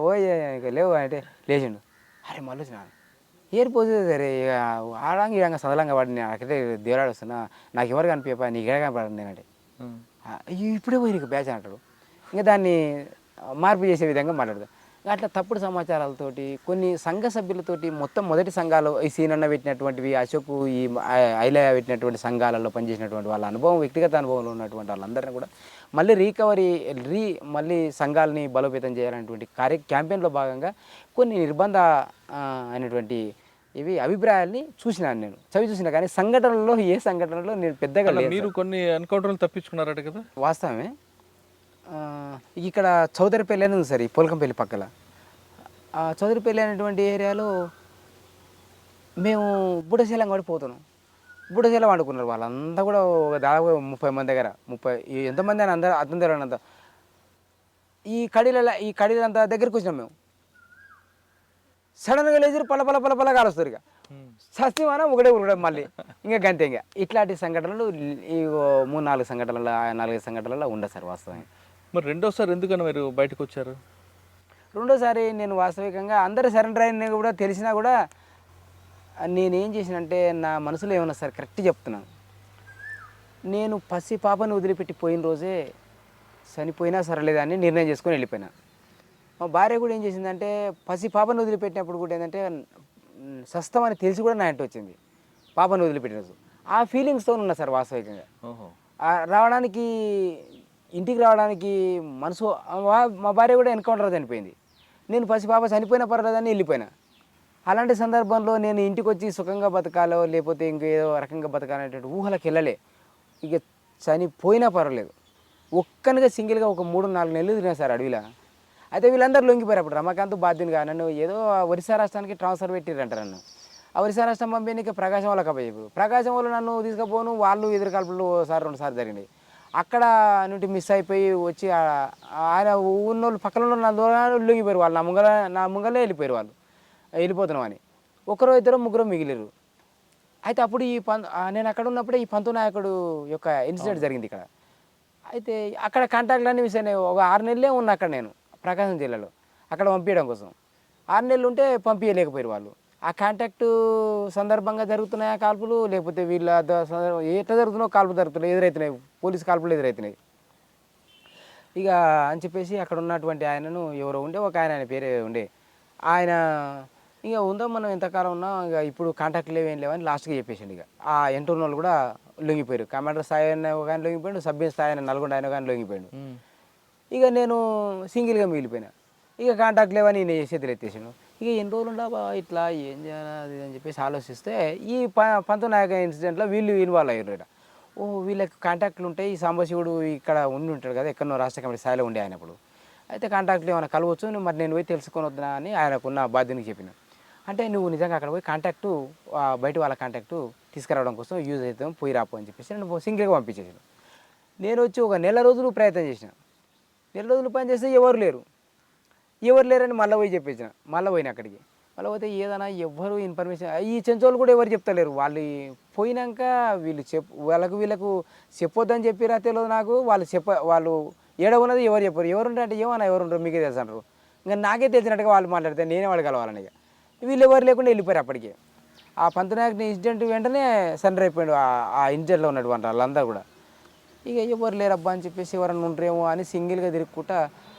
ఓ లేవు అంటే లేచిండు. అరే మళ్ళీ వచ్చిన ఏరిపోతుంది సరే ఇక ఆడంగా ఇడంగా సదలంగా వాడిని నాకైతే దేవుడాడు వస్తున్నా, నాకు ఎవరు కనిపించా నీకు ఎక్కడ కనపడండి అంటే ఇప్పుడే పోయి నీకు బ్యాచ్ అంటాడు. ఇంకా దాన్ని మార్పు చేసే విధంగా మాట్లాడతాడు. అట్లా తప్పుడు సమాచారాలతోటి కొన్ని సంఘ సభ్యులతోటి మొత్తం మొదటి సంఘాలు ఈ సీనన్న పెట్టినటువంటివి, అశోక్ ఈ ఐలయ పెట్టినటువంటి సంఘాలలో పనిచేసినటువంటి వాళ్ళ అనుభవం, వ్యక్తిగత అనుభవంలో ఉన్నటువంటి వాళ్ళందరినీ కూడా మళ్ళీ మళ్ళీ సంఘాలని బలోపేతం చేయాలనేటువంటి క్యాంపెయిన్లో భాగంగా కొన్ని నిర్బంధ అయినటువంటి ఇవి అభిప్రాయాల్ని చూసినాను, నేను చూసినా. కానీ సంఘటనలో ఏ సంఘటనలో నేను పెద్దగా మీరు కొన్ని ఎన్కౌంటర్లు తప్పించుకున్నారట కదా? వాస్తవమే. ఇక్కడ చౌదరిపల్లి అని ఉంది సార్, ఈ పోల్కంపల్లి పక్కల. చౌదరిపల్లి అనేటువంటి ఏరియాలో మేము బుడశీలం కూడా పోతున్నాం. బుడశీలం వండుకున్నారు వాళ్ళంతా కూడా దాదాపు 30 మంది దగ్గర, 30 ఎంతమంది అని అందరూ అర్థం తెలియనంత. ఈ కడీలంతా దగ్గరికి వచ్చినాం మేము. సడన్గా లేచి పల కాలుస్తారు. ఇక సస్తిమాన ఒకటే ఉరకడం మళ్ళీ ఇంకా గంతే. ఇంకా ఇట్లాంటి సంఘటనలు ఈ 3-4 సంఘటనలు 4-5 సంఘటనలు ఉండదు సార్ వాస్తవంగా. మరి రెండోసారి ఎందుకన్నా మీరు బయటకు వచ్చారు? రెండోసారి నేను వాస్తవికంగా అందరూ సరెండర్ అయిన కూడా తెలిసినా కూడా నేనేం చేసినంటే నా మనసులో ఏమన్నా సార్ కరెక్ట్ చెప్తున్నాను. నేను పసి పాపని వదిలిపెట్టి పోయిన రోజే చనిపోయినా సరలేదని నిర్ణయం చేసుకొని వెళ్ళిపోయినా. మా భార్య కూడా ఏం చేసిందంటే పసి పాపను వదిలిపెట్టినప్పుడు కూడా ఏంటంటే సస్తమని తెలిసి కూడా నా ఇంటి వచ్చింది పాపను వదిలిపెట్టిన రోజు. ఆ ఫీలింగ్స్తో ఉన్నా సార్ వాస్తవికంగా. ఇంటికి రావడానికి మనసు మా భార్య కూడా ఎన్కౌంటర్ చనిపోయింది. నేను పసిపాప చనిపోయినా పర్లేదని వెళ్ళిపోయినా. అలాంటి సందర్భంలో నేను ఇంటికి వచ్చి సుఖంగా బతకాలో లేకపోతే ఇంకేదో రకంగా బతకాలనేటువంటి ఊహలకు వెళ్ళలే. ఇక చనిపోయినా పర్వాలేదు, ఒక్కనిగా సింగిల్గా ఒక 3-4 నెలలు తిరిగినా సార్ అడవిలో. అయితే వీళ్ళందరూ లొంగిపోయారు. అప్పుడు రమాకాంత్ బాధ్యునిగా నన్ను ఏదో ఒరిస్సా రాష్ట్రానికి ట్రాన్స్ఫర్ పెట్టిరంటారు నన్ను. ఆ ఒరిస్సా రాష్ట్రం పంపిణీకి ప్రకాశం వాళ్ళకి అప్పచెప్పారు. ప్రకాశం వాళ్ళు నన్ను తీసుకుపోను, వాళ్ళు ఎదురు కలుపులు 2 సార్లు జరిగినాయి. అక్కడ నుండి మిస్ అయిపోయి వచ్చి ఆయన ఉన్నోళ్ళు పక్కన ఉన్న నా దూరం లొంగిపోయారు. వాళ్ళు నా ముంగలే వెళ్ళిపోయారు. వాళ్ళు వెళ్ళిపోతున్నాం అని 1-2-3 మిగిలిరు. అయితే అప్పుడు నేను అక్కడ ఉన్నప్పుడే ఈ పంతు నాయకుడు యొక్క ఇన్సిడెంట్ జరిగింది ఇక్కడ. అయితే అక్కడ కాంటాక్ట్లు అన్నీ మిస్ అయినాయి. ఒక 6 నెలలే ఉన్నా అక్కడ నేను ప్రకాశం జిల్లాలో అక్కడ పంపించడం కోసం. 6 నెలలు ఉంటే పంపించలేకపోయారు వాళ్ళు. ఆ కాంటాక్ట్ సందర్భంగా జరుగుతున్నాయా కాల్పులు, లేకపోతే వీళ్ళ ఎట్లా జరుగుతున్నాయో కాల్పులు జరుగుతున్నాయి, ఎదురవుతున్నాయి, పోలీసు కాల్పులు ఎదురవుతున్నాయి. ఇక అని చెప్పేసి అక్కడ ఉన్నటువంటి ఆయనను ఎవరో ఉండే, ఒక ఆయన పేరే ఉండే ఆయన, ఇక ఉందాం మనం ఎంతకాలం ఉన్నా, ఇక ఇప్పుడు కాంటాక్ట్ లేవేం లేవని లాస్ట్గా చెప్పేసిండు. ఇక ఆ ఎంటూరు వాళ్ళు కూడా లొంగిపోయారు. కమాండర్ స్థాయి అయినా ఒక ఆయన లొంగిపోయాడు, సభ్య స్థాయి అయిన నల్గొండ ఆయన కానీ లొంగిపోయాడు. ఇక నేను సింగిల్గా మిగిలిపోయినా. ఇక కాంటాక్ట్ లేవని నేను చేతులు ఎత్తేసాను. ఇక ఎన్ని రోజులు ఉండబా ఇట్లా ఏం చేయాలి అది అని చెప్పేసి ఆలోచిస్తే ఈ పంతనాయక ఇన్సిడెంట్లో వీళ్ళు ఇన్వాల్వ్ అయ్యారు. ఇక్కడ ఓ వీళ్ళకి కాంటాక్ట్లు ఉంటాయి, ఈ సాంబశివుడు ఇక్కడ ఉండి ఉంటాడు కదా, ఎక్కడో రాష్ట్ర కమిటీ స్థాయిలో ఉండే ఆయనప్పుడు. అయితే కాంటాక్ట్లు ఏమైనా కలవచ్చు, మరి నేను పోయి తెలుసుకొని వద్దా అని ఆయనకున్న బాధ్యతకి చెప్పిన. అంటే నువ్వు నిజంగా అక్కడ పోయి కాంటాక్టు బయట వాళ్ళ కాంటాక్టు తీసుకురావడం కోసం యూజ్ అవుతాం, పోయి రాపు అని చెప్పేసి నేను సింగిల్గా పంపించేసాను. నేను వచ్చి ఒక నెల రోజులు ప్రయత్నం చేసిన. నెల రోజులు పని చేస్తే ఎవరు లేరని మళ్ళీ పోయి చెప్పేసిన. మళ్ళీ పోయిన అక్కడికి. మళ్ళీ పోతే ఏదైనా ఎవ్వరు ఇన్ఫర్మేషన్, ఈ చెంచోళ్ళు కూడా ఎవరు చెప్తలేరు. వాళ్ళు పోయినాక వీళ్ళు వీళ్ళకు చెప్పొద్దని చెప్పిరా తెలియదు నాకు. వాళ్ళు ఏడ ఉన్నది ఎవరు చెప్పారు, ఎవరుంటారు అంటే ఏమన్నా ఎవరుంటారు మీకే తెలుసు అంటారు. ఇంకా నాకే తెలిసినట్టుగా వాళ్ళు మాట్లాడితే నేనే వాళ్ళు కలవాలని. ఇక వీళ్ళు ఎవరు లేకుండా వెళ్ళిపోయారు అప్పటికే. ఆ పంతనాయకుని ఇన్సిడెంట్ వెంటనే సరెండర్ అయిపోయాడు ఆ ఇన్సిడెంట్లో ఉన్నటువంటి వాళ్ళందరూ కూడా. ఇక ఎవరు లేరబ్బా అని చెప్పేసి ఎవరన్నా ఉంటారేమో అని సింగిల్గా తిరుగుకుంటా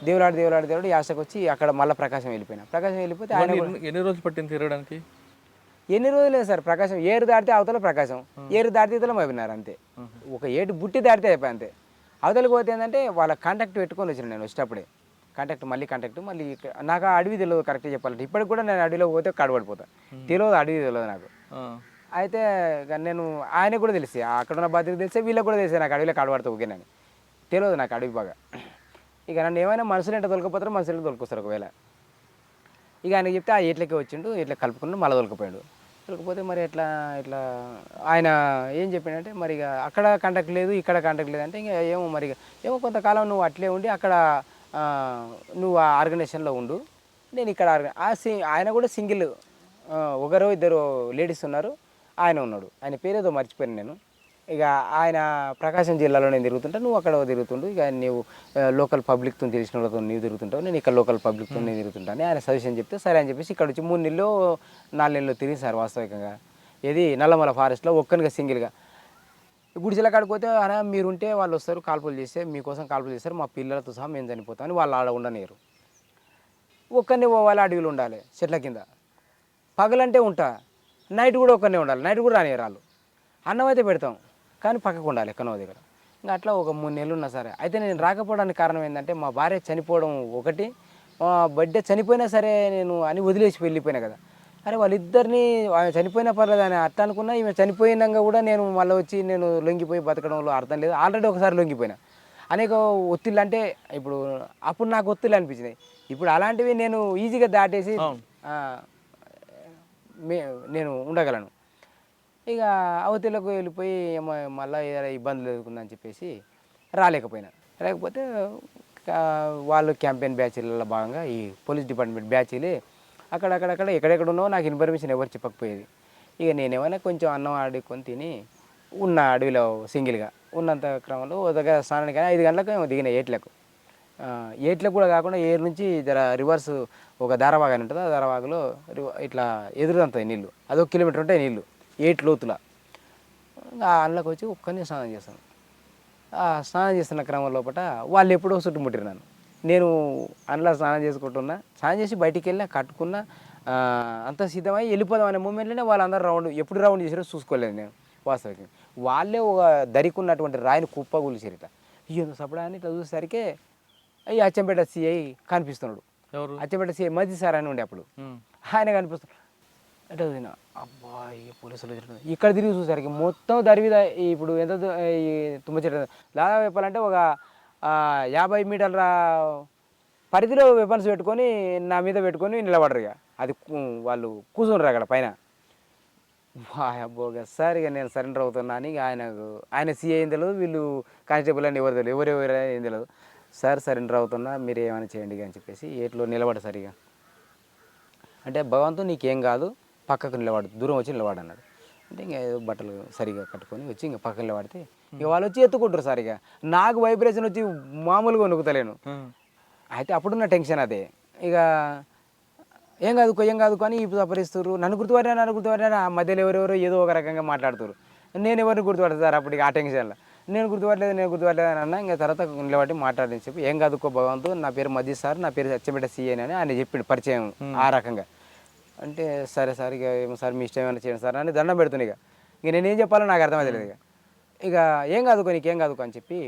దేవులాడి యాసకు వచ్చి అక్కడ మళ్ళీ ప్రకాశం వెళ్ళిపోతే ఆయన ఎన్ని రోజులు పట్టింది తిరగడానికి? ఎన్ని రోజులు లేదు సార్. ప్రకాశం ఏరు దాటితే అవతల ప్రకాశం, ఏరు దాటితే ఇతల అయిపోయినారు అంతే. ఒక ఏటు బుట్టి దాటితే అయిపోయి అంతే. అవతలకి పోతే ఏంటంటే వాళ్ళ కాంటాక్ట్ పెట్టుకొని వచ్చిన నేను వచ్చేటప్పుడే. కాంటాక్ట్ మళ్ళీ నాకు ఆ అడవి తెలియదు కరెక్ట్గా చెప్పాలంటే. ఇప్పటికి కూడా నేను అడవిలో పోతే కడబడిపోతా, తెలియదు అడవి తెలియదు నాకు. అయితే నేను ఆయనకు కూడా తెలిసి అక్కడ ఉన్న బాధ్యత తెలిసే, వీళ్ళకి కూడా తెలిసే నాకు అడవిలో కడబడితే ఓకేనని. తెలియదు నాకు అడవి బాగా. ఇక నన్ను ఏమైనా మనుషులు ఏంటో తొలకపోతారో మనుషులు తొలకొస్తారు ఒకవేళ. ఇక ఆయనకి చెప్తే ఆ ఏట్లకి వచ్చిండు, ఇట్లా కలుపుకుని మళ్ళీ తొలకపోయాడు. తొలకపోతే మరి ఇట్లా ఆయన ఏం చెప్పాడంటే మరి ఇక అక్కడ కాంటాక్ట్ లేదు, ఇక్కడ కాంటాక్ట్ లేదు అంటే ఇంకా ఏమో మరి ఏమో కొంతకాలం నువ్వు అట్లే ఉండి అక్కడ నువ్వు ఆ ఆర్గనైజేషన్లో ఉండు, నేను ఇక్కడ ఆయన కూడా సింగిల్, ఒకరు ఇద్దరు లేడీస్ ఉన్నారు, ఆయన ఉన్నాడు. ఆయన పేరేదో మర్చిపోయాను నేను. ఇక ఆయన ప్రకాశం జిల్లాలో నేను తిరుగుతుంటా, నువ్వు అక్కడ తిరుగుతుండు. ఇక నువ్వు లోకల్ పబ్లిక్తో తెలిసిన వాళ్ళతో నీవు తిరుగుతుంటావు, నేను ఇక్కడ లోకల్ పబ్లిక్తో నేను తిరుగుతుంటాను ఆయన సజెషన్ చెప్తే సరే అని చెప్పేసి ఇక్కడ వచ్చి 3 నెలలు 4 నెలలు తిరిగి సార్ వాస్తవికంగా. ఇది నల్లమల ఫారెస్ట్లో ఒక్కనిగా సింగిల్గా. గుడిసెల కాడిపోతే అలా మీరుంటే వాళ్ళు వస్తారు కాల్పులు చేస్తే, మీకోసం కాల్పులు చేస్తారు, మా పిల్లలతో సహా మేము చనిపోతామని వాళ్ళు ఆడ ఉండనియరు. ఒక్కరినే పోవాలి, అడవిలో ఉండాలి చెట్ల కింద. పగలంటే ఉంటా, నైట్ కూడా ఒక్కరినే ఉండాలి, నైట్ కూడా రానియరు వాళ్ళు. అన్నం అయితే పెడతాం కానీ పక్కకు ఉండాలి ఎక్కడో దగ్గర. ఇంకా అట్లా ఒక 3 నెలలు ఉన్నా సరే. అయితే నేను రాకపోవడానికి కారణం ఏంటంటే మా భార్య చనిపోవడం ఒకటి, మా బిడ్డ చనిపోయినా సరే నేను అని వదిలేసి వెళ్ళిపోయినా కదా. అరే వాళ్ళిద్దరిని ఆమె చనిపోయినా పర్లేదు అని అట్లా అనుకున్నా, ఈమె చనిపోయినాక కూడా నేను మళ్ళీ వచ్చి నేను లొంగిపోయి బతకడంలో అర్థం లేదు. ఆల్రెడీ ఒకసారి లొంగిపోయినా. అనేక ఒత్తిళ్ళు అంటే ఇప్పుడు అప్పుడు నాకు ఒత్తిళ్ళు అనిపించినాయి. ఇప్పుడు అలాంటివి నేను ఈజీగా దాటేసి నేను ఉండగలను. ఇక అవతలకు వెళ్ళిపోయి మళ్ళీ ఏదైనా ఇబ్బందులు ఎదుర్కొందని చెప్పేసి రాలేకపోతే వాళ్ళు క్యాంపెయిన్ బ్యాచ్లలో భాగంగా ఈ పోలీస్ డిపార్ట్మెంట్ బ్యాచ్లే అక్కడక్కడ ఎక్కడెక్కడ ఉన్నావో నాకు ఇన్ఫర్మేషన్ ఎవరు చెప్పకపోయేది. ఇక నేనేమైనా కొంచెం అన్నం ఆడుకొని తిని ఉన్న అడవిలో సింగిల్గా ఉన్నంత క్రమంలో ఒక దగ్గర స్నానానికి 5 గంటలకు దిగిన ఏట్లకు కూడా కాకుండా ఏరు నుంచి జర రివర్స్ ఒక దారవాగ అని ఉంటుంది, ఆ దారవాగలో ఇట్లా ఎదురుదంతాయి నీళ్ళు, అదొక కిలోమీటర్ ఉంటాయి నీళ్ళు 8 లోతుల. ఆ అందులోకి వచ్చి ఒక్కరిని స్నానం చేస్తాను. ఆ స్నానం చేస్తున్న క్రమం లోపల వాళ్ళు ఎప్పుడో చుట్టుముట్టారు నన్ను. నేను అందులో స్నానం స్నానం చేసి బయటికి వెళ్ళినా కట్టుకున్నా అంత సిద్ధమై వెళ్ళిపోదాం అనే మూమెంట్లోనే వాళ్ళందరూ ఎప్పుడు రౌండ్ చేసారో చూసుకోలేదు నేను వాస్తవికంగా. వాళ్ళే ఒక దరికున్నటువంటి రాయిని కుప్ప కూల్చారు. ఇట్లా ఇయ్యో సపడా అని ఇట్లా చూసేసరికి అయ్యి అచ్చంపేట సిఐ కనిపిస్తున్నాడు. ఎవరు? అచ్చంపేట సిఐ మధ్య సార్ అని ఉండే అప్పుడు. ఆయన కనిపిస్తున్నాడు. అంటే అబ్బాయి పోలీసులు ఇక్కడ తిరిగి చూసేసరికి మొత్తం దరివిద ఇప్పుడు ఎంత ఈ తుమ్మ చెట్టు దాదాపు చెప్పాలంటే ఒక 50 మీటర్ల పరిధిలో వెపన్స్ పెట్టుకొని నా మీద పెట్టుకొని నిలబడరు. ఇక అది వాళ్ళు కూర్చున్నారు అక్కడ పైన. అబ్బోగా సార్ ఇక నేను సరెండర్ అవుతున్నా అని ఆయన సీఏ ఏం తెలియదు, వీళ్ళు కానిస్టేబుల్ అని ఎవరు తెలియదు, ఎవరెవరు ఏం తెలియదు. సార్ సరెండర్ అవుతున్నా మీరు ఏమైనా చేయండి అని చెప్పేసి ఏట్లో నిలబడ సరిగా అంటే భగవంతుడు నీకేం కాదు పక్కకు నిలబడు, దూరం వచ్చి నిలబడు అన్నాడు. అంటే ఇంకా ఏదో బట్టలు సరిగా కట్టుకొని వచ్చి ఇంకా పక్కన నిలబడితే ఇక వాళ్ళు వచ్చి ఎత్తుకుంటారు సార్. ఇక నాకు వైబ్రేషన్ వచ్చి మామూలుగా వణుకుతలేను. అయితే అప్పుడున్న టెన్షన్ అదే. ఇక ఏం కాదు అని ఇప్పుడు సపరిస్తారు. నన్ను గుర్తుపట్టినా ఆ మధ్యలో ఎవరెవరో ఏదో ఒక రకంగా మాట్లాడుతారు. నేను ఎవరిని గుర్తుపడతాను సార్ అప్పటికి ఆ టెన్షన్లో. నేను గుర్తుపట్టలేదు అని అన్నా. ఇంకా తర్వాత నిలబడి మాట్లాడని చెప్పి ఏం కాదుకో భగవంతు, నా పేరు మధ్య సార్, నా పేరు అచ్చంపేట సిఐ అని ఆయన చెప్పిండు పరిచయం ఆ రకంగా. అంటే సరే సార్ ఇక ఏమో సార్ మీ ఇష్టం ఏమైనా చేయండి సార్ అని దండం పెడుతున్నాయి. ఇక నేనేం చెప్పాలో నాకు అర్థమవుతలేదు. ఇక ఏం కాదుకో నీకేం కాదుకో అని చెప్పి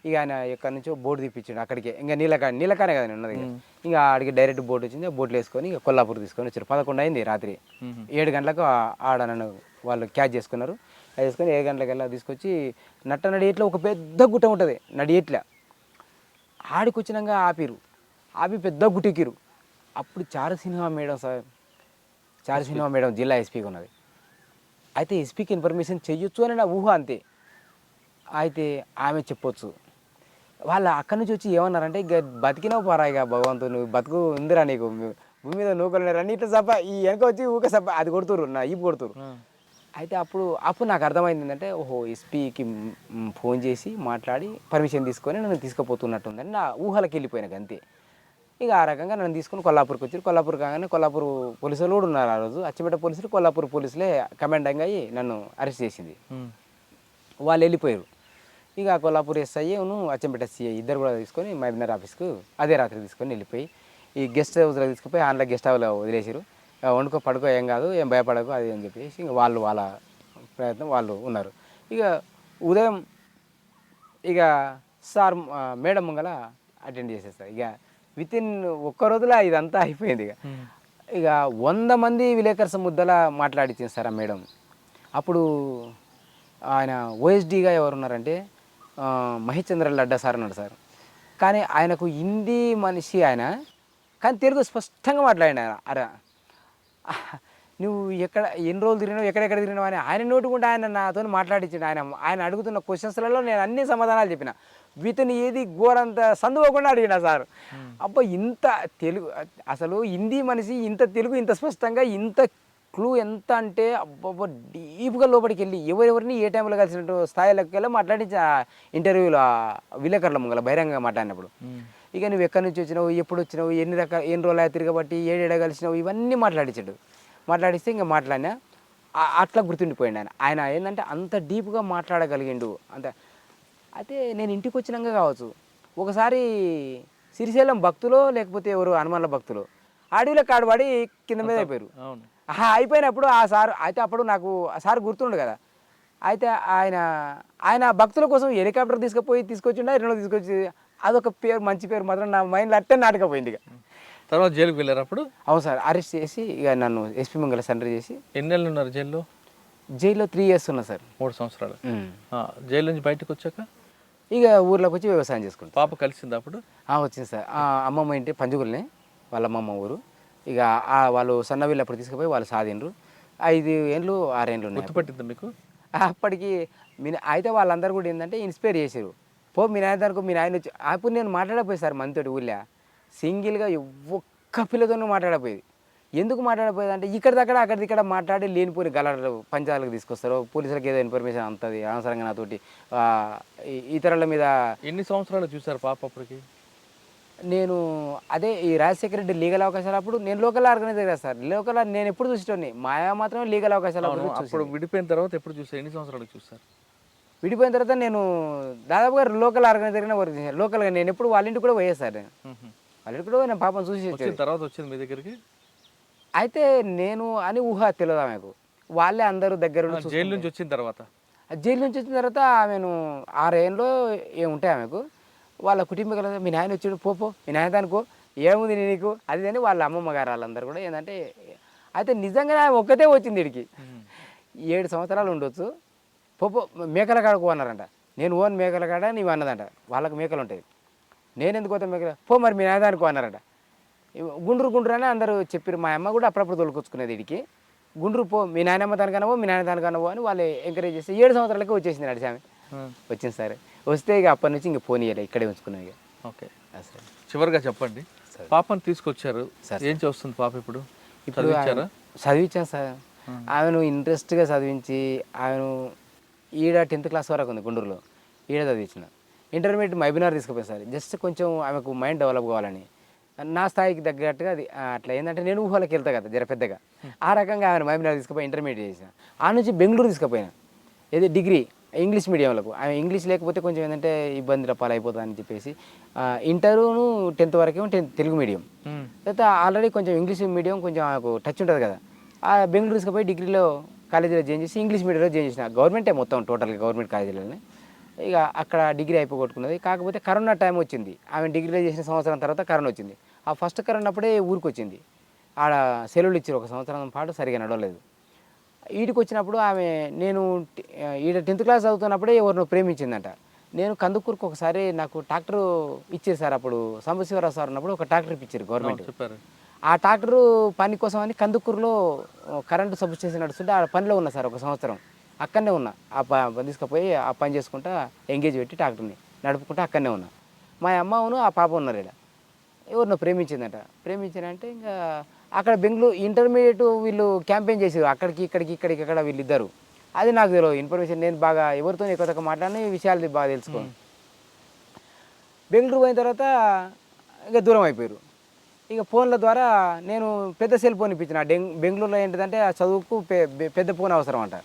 ఇక ఆయన ఎక్కడి నుంచో బోర్డు తీపిచ్చాడు అక్కడికి. ఇంకా నీళ్ళకానే కదా నేను ఉన్నది. ఇంకా ఆడికి డైరెక్ట్ బోట్ వచ్చింది. బోట్లు వేసుకొని ఇక కొల్లాపూర్ తీసుకొని వచ్చారు. 11 అయింది రాత్రి. 7 గంటలకు ఆడ నన్ను వాళ్ళు క్యాచ్ చేసుకున్నారు. అది చేసుకొని 7 గంటలకల్లా తీసుకొచ్చి నడియట్లో ఒక పెద్ద గుట్ట ఉంటుంది నడియట్ల. ఆడికి వచ్చినాక ఆపి పెద్ద గుట్టెక్కిరు. అప్పుడు చారుసింహ మేడం జిల్లా ఎస్పీగా ఉన్నది. అయితే ఎస్పీకి ఇన్ఫర్మేషన్ చెయ్యొచ్చు అని నా ఊహ అంతే. అయితే ఆమె చెప్పొచ్చు. వాళ్ళు అక్కడి నుంచి వచ్చి ఏమన్నారంటే ఇక బతికినావు పారా ఇక భగవంతుడు, నువ్వు బతుకు ఉందిరా నీకు, భూమి మీద నూకలు అన్ని ఇట్లా సప్ప ఈ వెనక వచ్చి ఊక సప్ప అది కొడుతురు, నా ఈపు కొడుతురు. అయితే అప్పుడు నాకు అర్థమైంది ఏంటంటే ఓహో ఎస్పీకి ఫోన్ చేసి మాట్లాడి పర్మిషన్ తీసుకొని నన్ను తీసుకుపోతున్నట్టుందని నా ఊహలకు వెళ్ళిపోయినాక అంతే. ఇక ఆ రకంగా నన్ను తీసుకొని కొల్లాపూర్కి వచ్చారు. కొల్లాపూర్ కాగానే కొల్లాపూర్ పోలీసులు కూడా ఉన్నారు ఆ రోజు. అచ్చంపేట పోలీసులు కొల్లాపూర్ పోలీసులే కమాండింగ్ అయ్యి నన్ను అరెస్ట్ చేసింది. వాళ్ళు వెళ్ళిపోయారు. ఇక కొల్లాపూర్ ఎస్ఐను అచ్చంపేట సిఐ ఇద్దరు కూడా తీసుకొని మహబూబ్నగర్ ఆఫీస్కు అదే రాత్రి తీసుకొని వెళ్ళిపోయి ఈ గెస్ట్ హౌస్లో తీసుకుపోయి అందులో గెస్ట్ హౌస్లో వదిలేసారు. వండుకో పడుకో ఏం కాదు, ఏం భయపడకు అది అని చెప్పేసి ఇంక వాళ్ళ ప్రయత్నం వాళ్ళు ఉన్నారు. ఇక ఉదయం ఇక సార్ మేడం ముంగల అటెండ్ చేసేస్తారు. ఇక వితిన్ ఒక్క రోజులో ఇదంతా అయిపోయింది. ఇక 100 మంది విలేకరుల ముద్దలా మాట్లాడించింది సార్ ఆ మేడం. అప్పుడు ఆయన ఓఎస్డీగా ఎవరున్నారంటే మహేశ్చంద్ర లడ్డా సార్ అన్నాడు సార్. కానీ ఆయనకు హిందీ మనిషి ఆయన, కానీ తెలుగు స్పష్టంగా మాట్లాడిన ఆయన. అరే నువ్వు ఎన్ని రోజులు తిరిగినావు, ఎక్కడెక్కడ తిరిగినావు అని ఆయన నోటుకుంటే ఆయన నాతో మాట్లాడించాడు. ఆయన అడుగుతున్న క్వశ్చన్స్లలో నేను అన్ని సమాధానాలు చెప్పిన. వీటిని ఏది ఘోరంత సందుకోకుండా అడిగిన సార్. అబ్బా ఇంత తెలుగు, అసలు హిందీ మనిషి ఇంత తెలుగు ఇంత స్పష్టంగా ఇంత క్లూ ఎంత అంటే అబ్బబ్బా డీప్గా లోపలికి వెళ్ళి ఎవరెవరిని ఏ టైంలో కలిసినట్టు స్థాయిలోకి వెళ్ళి మాట్లాడించి ఇంటర్వ్యూలో విలేకరుల ముంగల బహిరంగంగా మాట్లాడినప్పుడు ఇక నువ్వు ఎక్కడి నుంచి వచ్చినావు, ఎప్పుడు వచ్చినావు, ఎన్ని రోజులు తిరగబట్టి ఏడేడా కలిసినావు, ఇవన్నీ మాట్లాడిస్తే ఇంకా మాట్లాడినా అట్లా గుర్తుండిపోయింది ఆయన ఏంటంటే అంత డీప్గా మాట్లాడగలిగిండు అంత. అయితే నేను ఇంటికి వచ్చినాక కావచ్చు ఒకసారి శ్రీశైలం భక్తులో లేకపోతే ఎవరు హనుమాన్ల భక్తులు అడవిలో కాడబడి కింద మీద అయిపోయారు. అయిపోయినప్పుడు ఆ సార్ అయితే అప్పుడు నాకు ఆ సార్ గుర్తుండు కదా. అయితే ఆయన భక్తుల కోసం హెలికాప్టర్ తీసుకొచ్చిండ 2 తీసుకొచ్చి అదొక పేరు, మంచి పేరు మాత్రం నా మైండ్లో అట్టే నాటకపోయింది. ఇక తర్వాత జైలుకి వెళ్ళారు అప్పుడు? అవును సార్, అరెస్ట్ చేసి ఇక నన్ను ఎస్పీ మంగళ సరెండర్ చేసి. ఎన్ని నెలలు ఉన్నారు జైల్లో? జైల్లో 3 years ఉన్నా సార్. 3 సంవత్సరాలు. జైలు నుంచి బయటకు వచ్చాక ఇక ఊర్లోకి వచ్చి వ్యవసాయం చేసుకుంటాం. పాప కలిసింది అప్పుడు? వచ్చింది సార్. అమ్మమ్మ ఇంటి పంజగుల్నే వాళ్ళ అమ్మమ్మ ఊరు. ఇక వాళ్ళు సన్నవీళ్ళు అప్పుడు తీసుకుపోయి వాళ్ళు సాధిండ్రు. 5 ఏళ్ళు 6 ఏళ్ళు గుర్తుపట్టింది మీకు అప్పటికి. అయితే వాళ్ళందరూ కూడా ఏంటంటే ఇన్స్పైర్ చేశారు. మీ నాయన అనుకో, మీ నాయన వచ్చి అప్పుడు నేను మాట్లాడపోయి సార్ మనతోటి ఊళ్ళో సింగిల్గా ఒక్క పిల్లతోనూ మాట్లాడపోయేది. ఎందుకు మాట్లాడపోయేది అంటే ఇక్కడిదక్కడ అక్కడిక్కడ మాట్లాడి లేనిపోని గలాటలు పంచాలకు తీసుకొస్తారు. పోలీసులకు ఏదో ఇన్ఫర్మేషన్ అంతది అనవసరంగా నాతోటి ఇతరుల మీద. ఎన్ని సంవత్సరాలు చూసారు పాప అప్పటికి? నేను అదే ఈ రాజశేఖర రెడ్డి లీగల్ అవకాశాలు అప్పుడు నేను లోకల్ ఆర్గనైజర్ కదా సార్. లోకల్ నేను ఎప్పుడు చూసేటోని, మాయా మాత్రమే లీగల్ అవకాశాలు. అప్పుడు విడిపోయిన తర్వాత ఎప్పుడు చూసారు? ఎన్ని సంవత్సరాలు చూసారు? విడిపోయిన తర్వాత నేను దాదాపుగా లోకల్ ఆర్గనైజర్గానే వర్క్ చేశాను. లోకల్గా నేను ఎప్పుడు వాళ్ళ ఇంటికి కూడా పోయే సార్. వాళ్ళ ఇంటికి కూడా నేను పాపం చూసి తర్వాత వచ్చింది మీ దగ్గరికి. అయితే నేను అని ఊహ తెలియదు ఆమెకు. వాళ్ళే అందరూ దగ్గర జైలు నుంచి వచ్చిన తర్వాత ఆమెను 6 ఏళ్ళు ఏముంటాయి ఆమెకు. వాళ్ళ కుటుంబీకులు మీ నాయన వచ్చాడు పో మీ నాయన దానికో ఏముంది నీకు అది అని వాళ్ళ అమ్మమ్మ గారు వాళ్ళందరూ కూడా ఏంటంటే. అయితే నిజంగా ఆమె ఒక్కతే వచ్చింది ఇడికి. 7 సంవత్సరాలు ఉండొచ్చు. పో మేకల కాడకు అన్నారంట. నేను ఓన్ మేకల కాడ నీవు అన్నదంట. వాళ్ళకి మేకలు ఉంటాయి, నేను ఎందుకు పోతా మేకల మరి మీ నాయన దానికో అన్నారంట. గుండ్రు అని అందరూ చెప్పారు. మా అమ్మ కూడా అప్పుడప్పుడు తోలుకొచ్చుకునేది ఇడికి. గుండ్రు మీ నాయనమ్మ దానికనవో మీ నాయన దానికనవో అని వాళ్ళు ఎంకరేజ్ చేస్తే 7 సంవత్సరాలకే వచ్చేసింది నడిచి ఆమె. వచ్చింది సరే వస్తే ఇక అప్పటి నుంచి ఇంక పోనీయాలి ఇక్కడే ఉంచుకున్నాను. ఇక ఓకే సార్, చివరిగా చెప్పండి, పాపను తీసుకొచ్చారు, ఏం చేస్తుంది పాప ఇప్పుడు? చదివించాను సార్. ఆమెను ఇంట్రెస్ట్గా చదివించి ఆమెను ఈడ 10th క్లాస్ వరకు ఉంది గుంటూరులో, ఈడ చదివించిన. ఇంటర్మీడియట్ మహబూబ్నగర్ తీసుకుపోయి సార్ జస్ట్ కొంచెం ఆమెకు మైండ్ డెవలప్ కావాలని. నా స్థాయికి తగ్గట్టుగా అది అట్లా ఏంటంటే నేను ఊహలోకి వెళ్తా కదా జర పెద్దగా ఆ రకంగా ఆమె మహబూబ్నగర్ తీసుకుపోయి ఇంటర్మీడియట్ చేసిన ఆ నుంచి బెంగళూరు తీసుకుపోయినా ఏది డిగ్రీ ఇంగ్లీష్ మీడియంలకు ఆమె ఇంగ్లీష్ లేకపోతే కొంచెం ఏంటంటే ఇబ్బందుల పాలైపోతుంది అని చెప్పేసి ఇంటర్ను 10th వరకేమో తెలుగు మీడియం తర్వాత ఆల్రెడీ కొంచెం ఇంగ్లీష్ మీడియం కొంచెం ఆమెకు టచ్ ఉంటుంది కదా ఆ బెంగళూరు తీసుకుపోయి డిగ్రీలో కాలేజీలో జాయిన్ చేసి ఇంగ్లీష్ మీడియంలో జాయిన్ చేసిన గవర్నమెంటే మొత్తం టోటల్గా గవర్నమెంట్ కాలేజీలోనే ఇక అక్కడ డిగ్రీ అయిపోగొట్టుకున్నది కాకపోతే కరోనా టైం వచ్చింది ఆమె డిగ్రీలో చేసిన సంవత్సరం తర్వాత కరోనా వచ్చింది ఆ ఫస్ట్ కరోనా అప్పుడే ఊరికి వచ్చింది ఆడ సెలవులు ఇచ్చారు ఒక సంవత్సరం పాటు సరిగా నడవలేదు వీటికి వచ్చినప్పుడు ఆమె నేను ఈడ 10th క్లాస్ చదువుతున్నప్పుడే ఎవరినో ప్రేమించిందంట నేను కందుకూరుకు ఒకసారి నాకు ట్రాక్టర్ ఇచ్చారు సార్ అప్పుడు సాంబశివరావు సార్ ఉన్నప్పుడు ఒక ట్రాక్టర్ ఇచ్చారు గవర్నమెంట్ చెప్పారు. ఆ ట్రాక్టరు పని కోసం అని కందుకూరులో కరెంటు సబ్ స్టేషన్ నడుస్తుంటే ఆ పనిలో ఉన్నా సార్ ఒక సంవత్సరం అక్కడనే ఉన్నా తీసుకుపోయి ఆ పని చేసుకుంటా ఎంగేజ్ పెట్టి ట్రాక్టర్ని నడుపుకుంటా అక్కడనే ఉన్నా మా అమ్మను ఆ పాప ఉన్నారు ఇక్కడ ఎవరినో ప్రేమించిందట ప్రేమించారంటే ఇంకా అక్కడ బెంగళూరు ఇంటర్మీడియట్ వీళ్ళు క్యాంపెయిన్ చేసారు అక్కడికి ఇక్కడ వీళ్ళిద్దరు అది నాకు తెలియదు ఇన్ఫర్మేషన్ నేను బాగా ఎవరితో ఎక్కువ తక్కువ మాట్లాడిన విషయాలు బాగా తెలుసుకోను బెంగళూరు పోయిన తర్వాత ఇక దూరం అయిపోయారు ఇక ఫోన్ల ద్వారా నేను పెద్ద సెల్ ఫోన్ ఇప్పించిన బెంగళూరులో ఏంటిదంటే ఆ చదువుకు పెద్ద ఫోన్ అవసరం అంట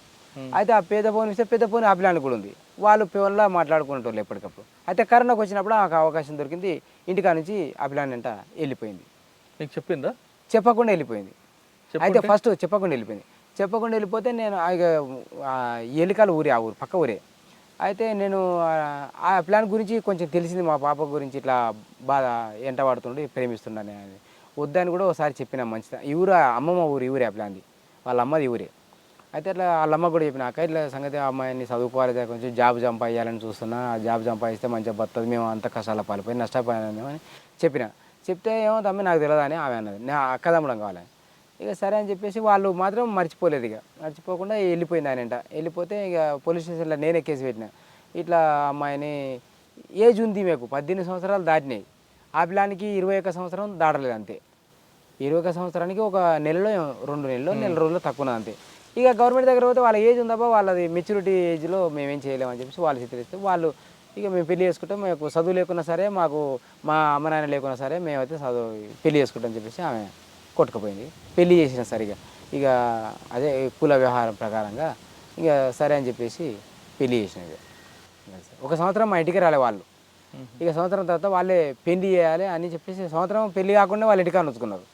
అయితే ఆ పెద్ద ఫోన్ ఇస్తే పెద్ద ఫోన్ అభిలాన్ కూడా ఉంది వాళ్ళు ఫోన్లో మాట్లాడుకునేటోళ్ళు ఎప్పటికప్పుడు అయితే కరోనాకు వచ్చినప్పుడు నాకు అవకాశం దొరికింది ఇంటికా నుంచి అభిలాన్ అంట వెళ్ళిపోయింది నీకు చెప్పిందా చెప్పకుండా వెళ్ళిపోయింది అయితే ఫస్ట్ చెప్పకుండా వెళ్ళిపోతే నేను ఇక ఎలికల ఊరే ఆ ఊరు పక్క ఊరే అయితే నేను ఆ ప్లాన్ గురించి కొంచెం తెలిసింది మా పాప గురించి ఇట్లా బాగా ఎంట పడుతుండే ప్రేమిస్తున్నాను అని వద్దని కూడా ఒకసారి చెప్పిన మంచిదా ఈ ఊరు అమ్మమ్మ ఊరు ఈ ఊరే ఆ ప్లాన్ది వాళ్ళ అమ్మది ఊరే అయితే అట్లా వాళ్ళ అమ్మ కూడా చెప్పిన అక్క ఇట్లా సంగతి అమ్మాయిని చదువుకోవాలి కొంచెం జాబ్ సంపాదించాలని చూస్తున్నా ఆ జాబ్ సంపాదిస్తే మంచిగా బతుంది మేము అంత కష్టాల పాలిపోయి నష్టపోయాను అని చెప్తే ఏమో తమ్మి నాకు తెలియదు అని ఆమె అన్నది నా అక్కదమ్మడం కావాలి ఇక సరే అని చెప్పేసి వాళ్ళు మాత్రం మర్చిపోలేదు ఇక మర్చిపోకుండా వెళ్ళిపోయింది ఆయన వెళ్ళిపోతే ఇక పోలీస్ స్టేషన్లో నేనే కేసు పెట్టిన ఇట్లా అమ్మాయిని ఏజ్ ఉంది మీకు 18 సంవత్సరాలు దాటినాయి ఆ పిల్లానికి 21 సంవత్సరం దాటలేదు అంతే 21 సంవత్సరానికి ఒక నెలలో 2 నెలలు నెల రోజుల్లో తక్కువ అంతే ఇక గవర్నమెంట్ దగ్గర పోతే వాళ్ళ ఏజ్ ఉందబ్బా వాళ్ళది మెచ్యూరిటీ ఏజ్లో మేమేం చేయలేమని చెప్పేసి వాళ్ళు చిత్రిస్తే వాళ్ళు ఇక మేము పెళ్లి చేసుకుంటాం మాకు చదువు లేకున్నా సరే మాకు మా అమ్మ నాయన లేకున్నా సరే మేమైతే పెళ్లి చేసుకుంటాం చెప్పేసి ఆమె కొట్టుకుపోయింది పెళ్లి చేసిన సరిగా ఇక అదే కుల వ్యవహారం ప్రకారంగా ఇక సరే అని చెప్పేసి పెళ్లి చేసిన ఇక ఒక సంవత్సరం మా ఇంటికి రాలే వాళ్ళు ఇక సంవత్సరం తర్వాత వాళ్ళే పెళ్లి చేయాలి అని చెప్పేసి సంవత్సరం పెళ్లి కాకుండా వాళ్ళ ఇంటికి అనుకున్నారు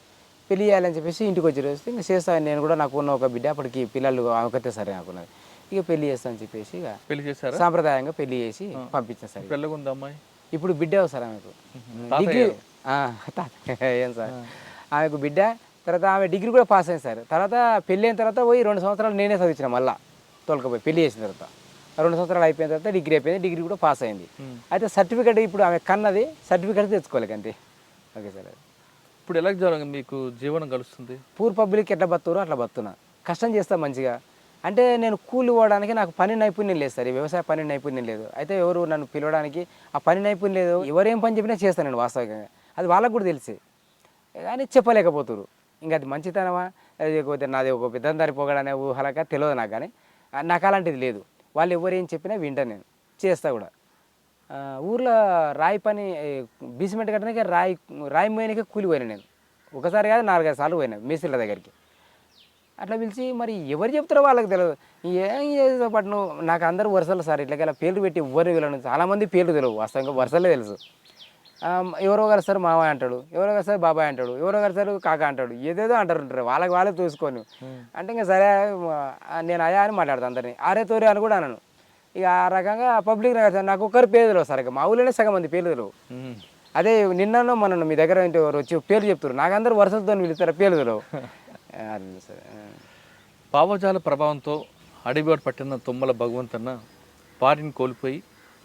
పెళ్లి చేయాలని చెప్పేసి ఇంటికి వచ్చి వస్తే ఇంకా చేస్తాను నేను కూడా నాకు ఉన్న ఒక బిడ్డ అప్పటికి పిల్లలు ఆమెకైతే సరే అనుకున్నది ఇక పెళ్లి చేస్తానని చెప్పేసి ఇక పెళ్లి చేశారా సాంప్రదాయంగా పెళ్లి చేసి పంపించాను సార్ పెళ్ళగుంది అమ్మాయి ఇప్పుడు బిడ్డ సార్ ఆమెకు డిగ్రీ ఏం సార్ ఆమెకు బిడ్డ తర్వాత ఆమె డిగ్రీ కూడా పాస్ అయింది సార్ తర్వాత పెళ్ళి అయిన తర్వాత పోయి 2 సంవత్సరాలు నేనే చదివించిన మళ్ళీ తోలుకపోయి పెళ్లి చేసిన తర్వాత 2 సంవత్సరాలు అయిపోయిన తర్వాత డిగ్రీ అయిపోయింది డిగ్రీ కూడా పాస్ అయింది అయితే సర్టిఫికేట్ ఇప్పుడు ఆమె కన్నది సర్టిఫికేట్ తెచ్చుకోలేక అంతే ఓకే సార్ ఇప్పుడు ఎలా జరగదు మీకు జీవనం గడుస్తుంది పూర్ పబ్లిక్ ఎట్లా బతుకురో అట్లా బతున్నా కష్టం చేస్తా మంచిగా అంటే నేను కూలి పోవడానికి నాకు పని నైపుణ్యం లేదు సార్ ఈ వ్యవసాయ పని నైపుణ్యం లేదు అయితే ఎవరు నన్ను పిలవడానికి ఆ పని నైపుణ్యం లేదు ఎవరేం పని చెప్పినా చేస్తాను నేను వాస్తవికంగా అది వాళ్ళకు కూడా తెలిసి కానీ చెప్పలేకపోతున్నారు ఇంకా అది మంచితనమా లేకపోతే నాది ఒక పెద్దందారి పొగడనే ఊహలక తెలియదు నాకు కానీ నాకు అలాంటిది లేదు వాళ్ళు ఎవరు ఏం చెప్పినా వింటాను నేను చేస్తా కూడా ఊర్లో రాయి పని బీసిమెంట్ కట్టడానికి రాయి మోయనికే కూలి పోయినా నేను ఒకసారి కాదు 4-5 సార్లు పోయినా మేస్త్రీల దగ్గరికి అట్లా పిలిచి మరి ఎవరు చెప్తారో వాళ్ళకి తెలియదు ఏం చేసే పాటు నువ్వు నాకు అందరూ వరుసలు సార్ ఇట్లా పేర్లు పెట్టి ఎవరిని వెళ్ళను చాలామంది పేర్లు తెలియవు వాస్తవంగా వరుసలే తెలుసు ఎవరో గారు సార్ మామయ్య అంటాడు ఎవరో గారు సార్ బాబాయ్ అంటాడు ఎవరో గారు సార్ కాక అంటాడు ఏదేదో అంటారు వాళ్ళకి వాళ్ళే చూసుకొని అంటే ఇంకా సరే నేను అయా అని మాట్లాడతాను అందరినీ ఆరే తోరే అని కూడా అన్నాను ఇక ఆ రకంగా పబ్లిక్ నాకు ఒక్కరు పేరు తెలియదు సార్ ఇక మా ఊళ్ళోనే సగం మంది పేర్లు తెలియవు అదే నిన్ననో మొన్న మీ దగ్గర ఇంటి ఎవరు వచ్చి పేర్లు చెప్తారు నాకు అందరూ వరుసలతో పిలుస్తారు పేర్లు తెలియవు సార్ భావజాల ప్రభావంతో అడవివాడు పట్టిన తుమ్మల భగవంతన్న పాటిని కోల్పోయి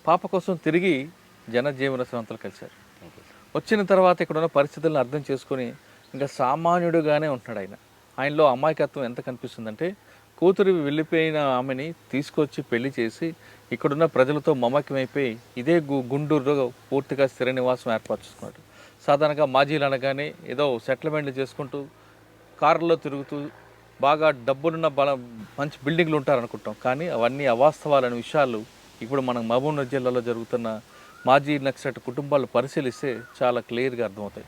పాప కోసం తిరిగి జనజీవన స్రవంతులు కలిశారు. వచ్చిన తర్వాత ఇక్కడ ఉన్న పరిస్థితులను అర్థం చేసుకొని ఇంకా సామాన్యుడుగానే ఉంటున్నాడు ఆయన. ఆయనలో అమాయకత్వం ఎంత కనిపిస్తుందంటే కూతురు వెళ్ళిపోయిన ఆమెని తీసుకొచ్చి పెళ్లి చేసి ఇక్కడున్న ప్రజలతో మమకమైపోయి ఇదే గుంటూరులో పూర్తిగా స్థిర నివాసం ఏర్పాటు చేసుకున్నాడు. సాధారణంగా మాజీలు అనగానే ఏదో సెటిల్మెంట్లు చేసుకుంటూ కార్లలో తిరుగుతూ బాగా డబ్బులున్న మంచి బిల్డింగ్లు ఉంటారనుకుంటాం. కానీ అవన్నీ అవాస్తవాలనే విషయాలు ఇప్పుడు మనం మహబూబ్నగర్ జిల్లాలో జరుగుతున్న మాజీ నక్సలైట్ కుటుంబాలు పరిశీలిస్తే చాలా క్లియర్గా అర్థమవుతాయి.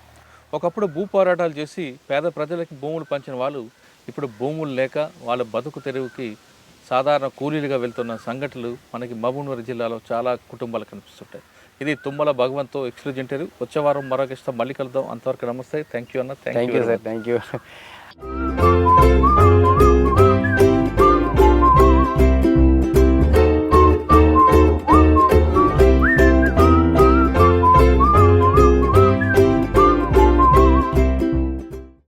ఒకప్పుడు భూ పోరాటాలు చేసి పేద ప్రజలకి భూములు పంచిన వాళ్ళు ఇప్పుడు భూములు లేక వాళ్ళ బతుకు తెరువుకి సాధారణ కూలీలుగా వెళ్తున్న సంఘటనలు మనకి మహబూబ్నగర్ జిల్లాలో చాలా కుటుంబాలు కనిపిస్తుంటాయి. ఇది తుమ్మల భగవంతో ఎక్స్క్లూజివ్ ఇంటర్వ్యూ. వచ్చే వారం మరొక ఇష్టం మళ్ళీ కలుద్దాం. అంతవరకు నమస్తే. థ్యాంక్ యూ అన్న. Thank you sir, thank you.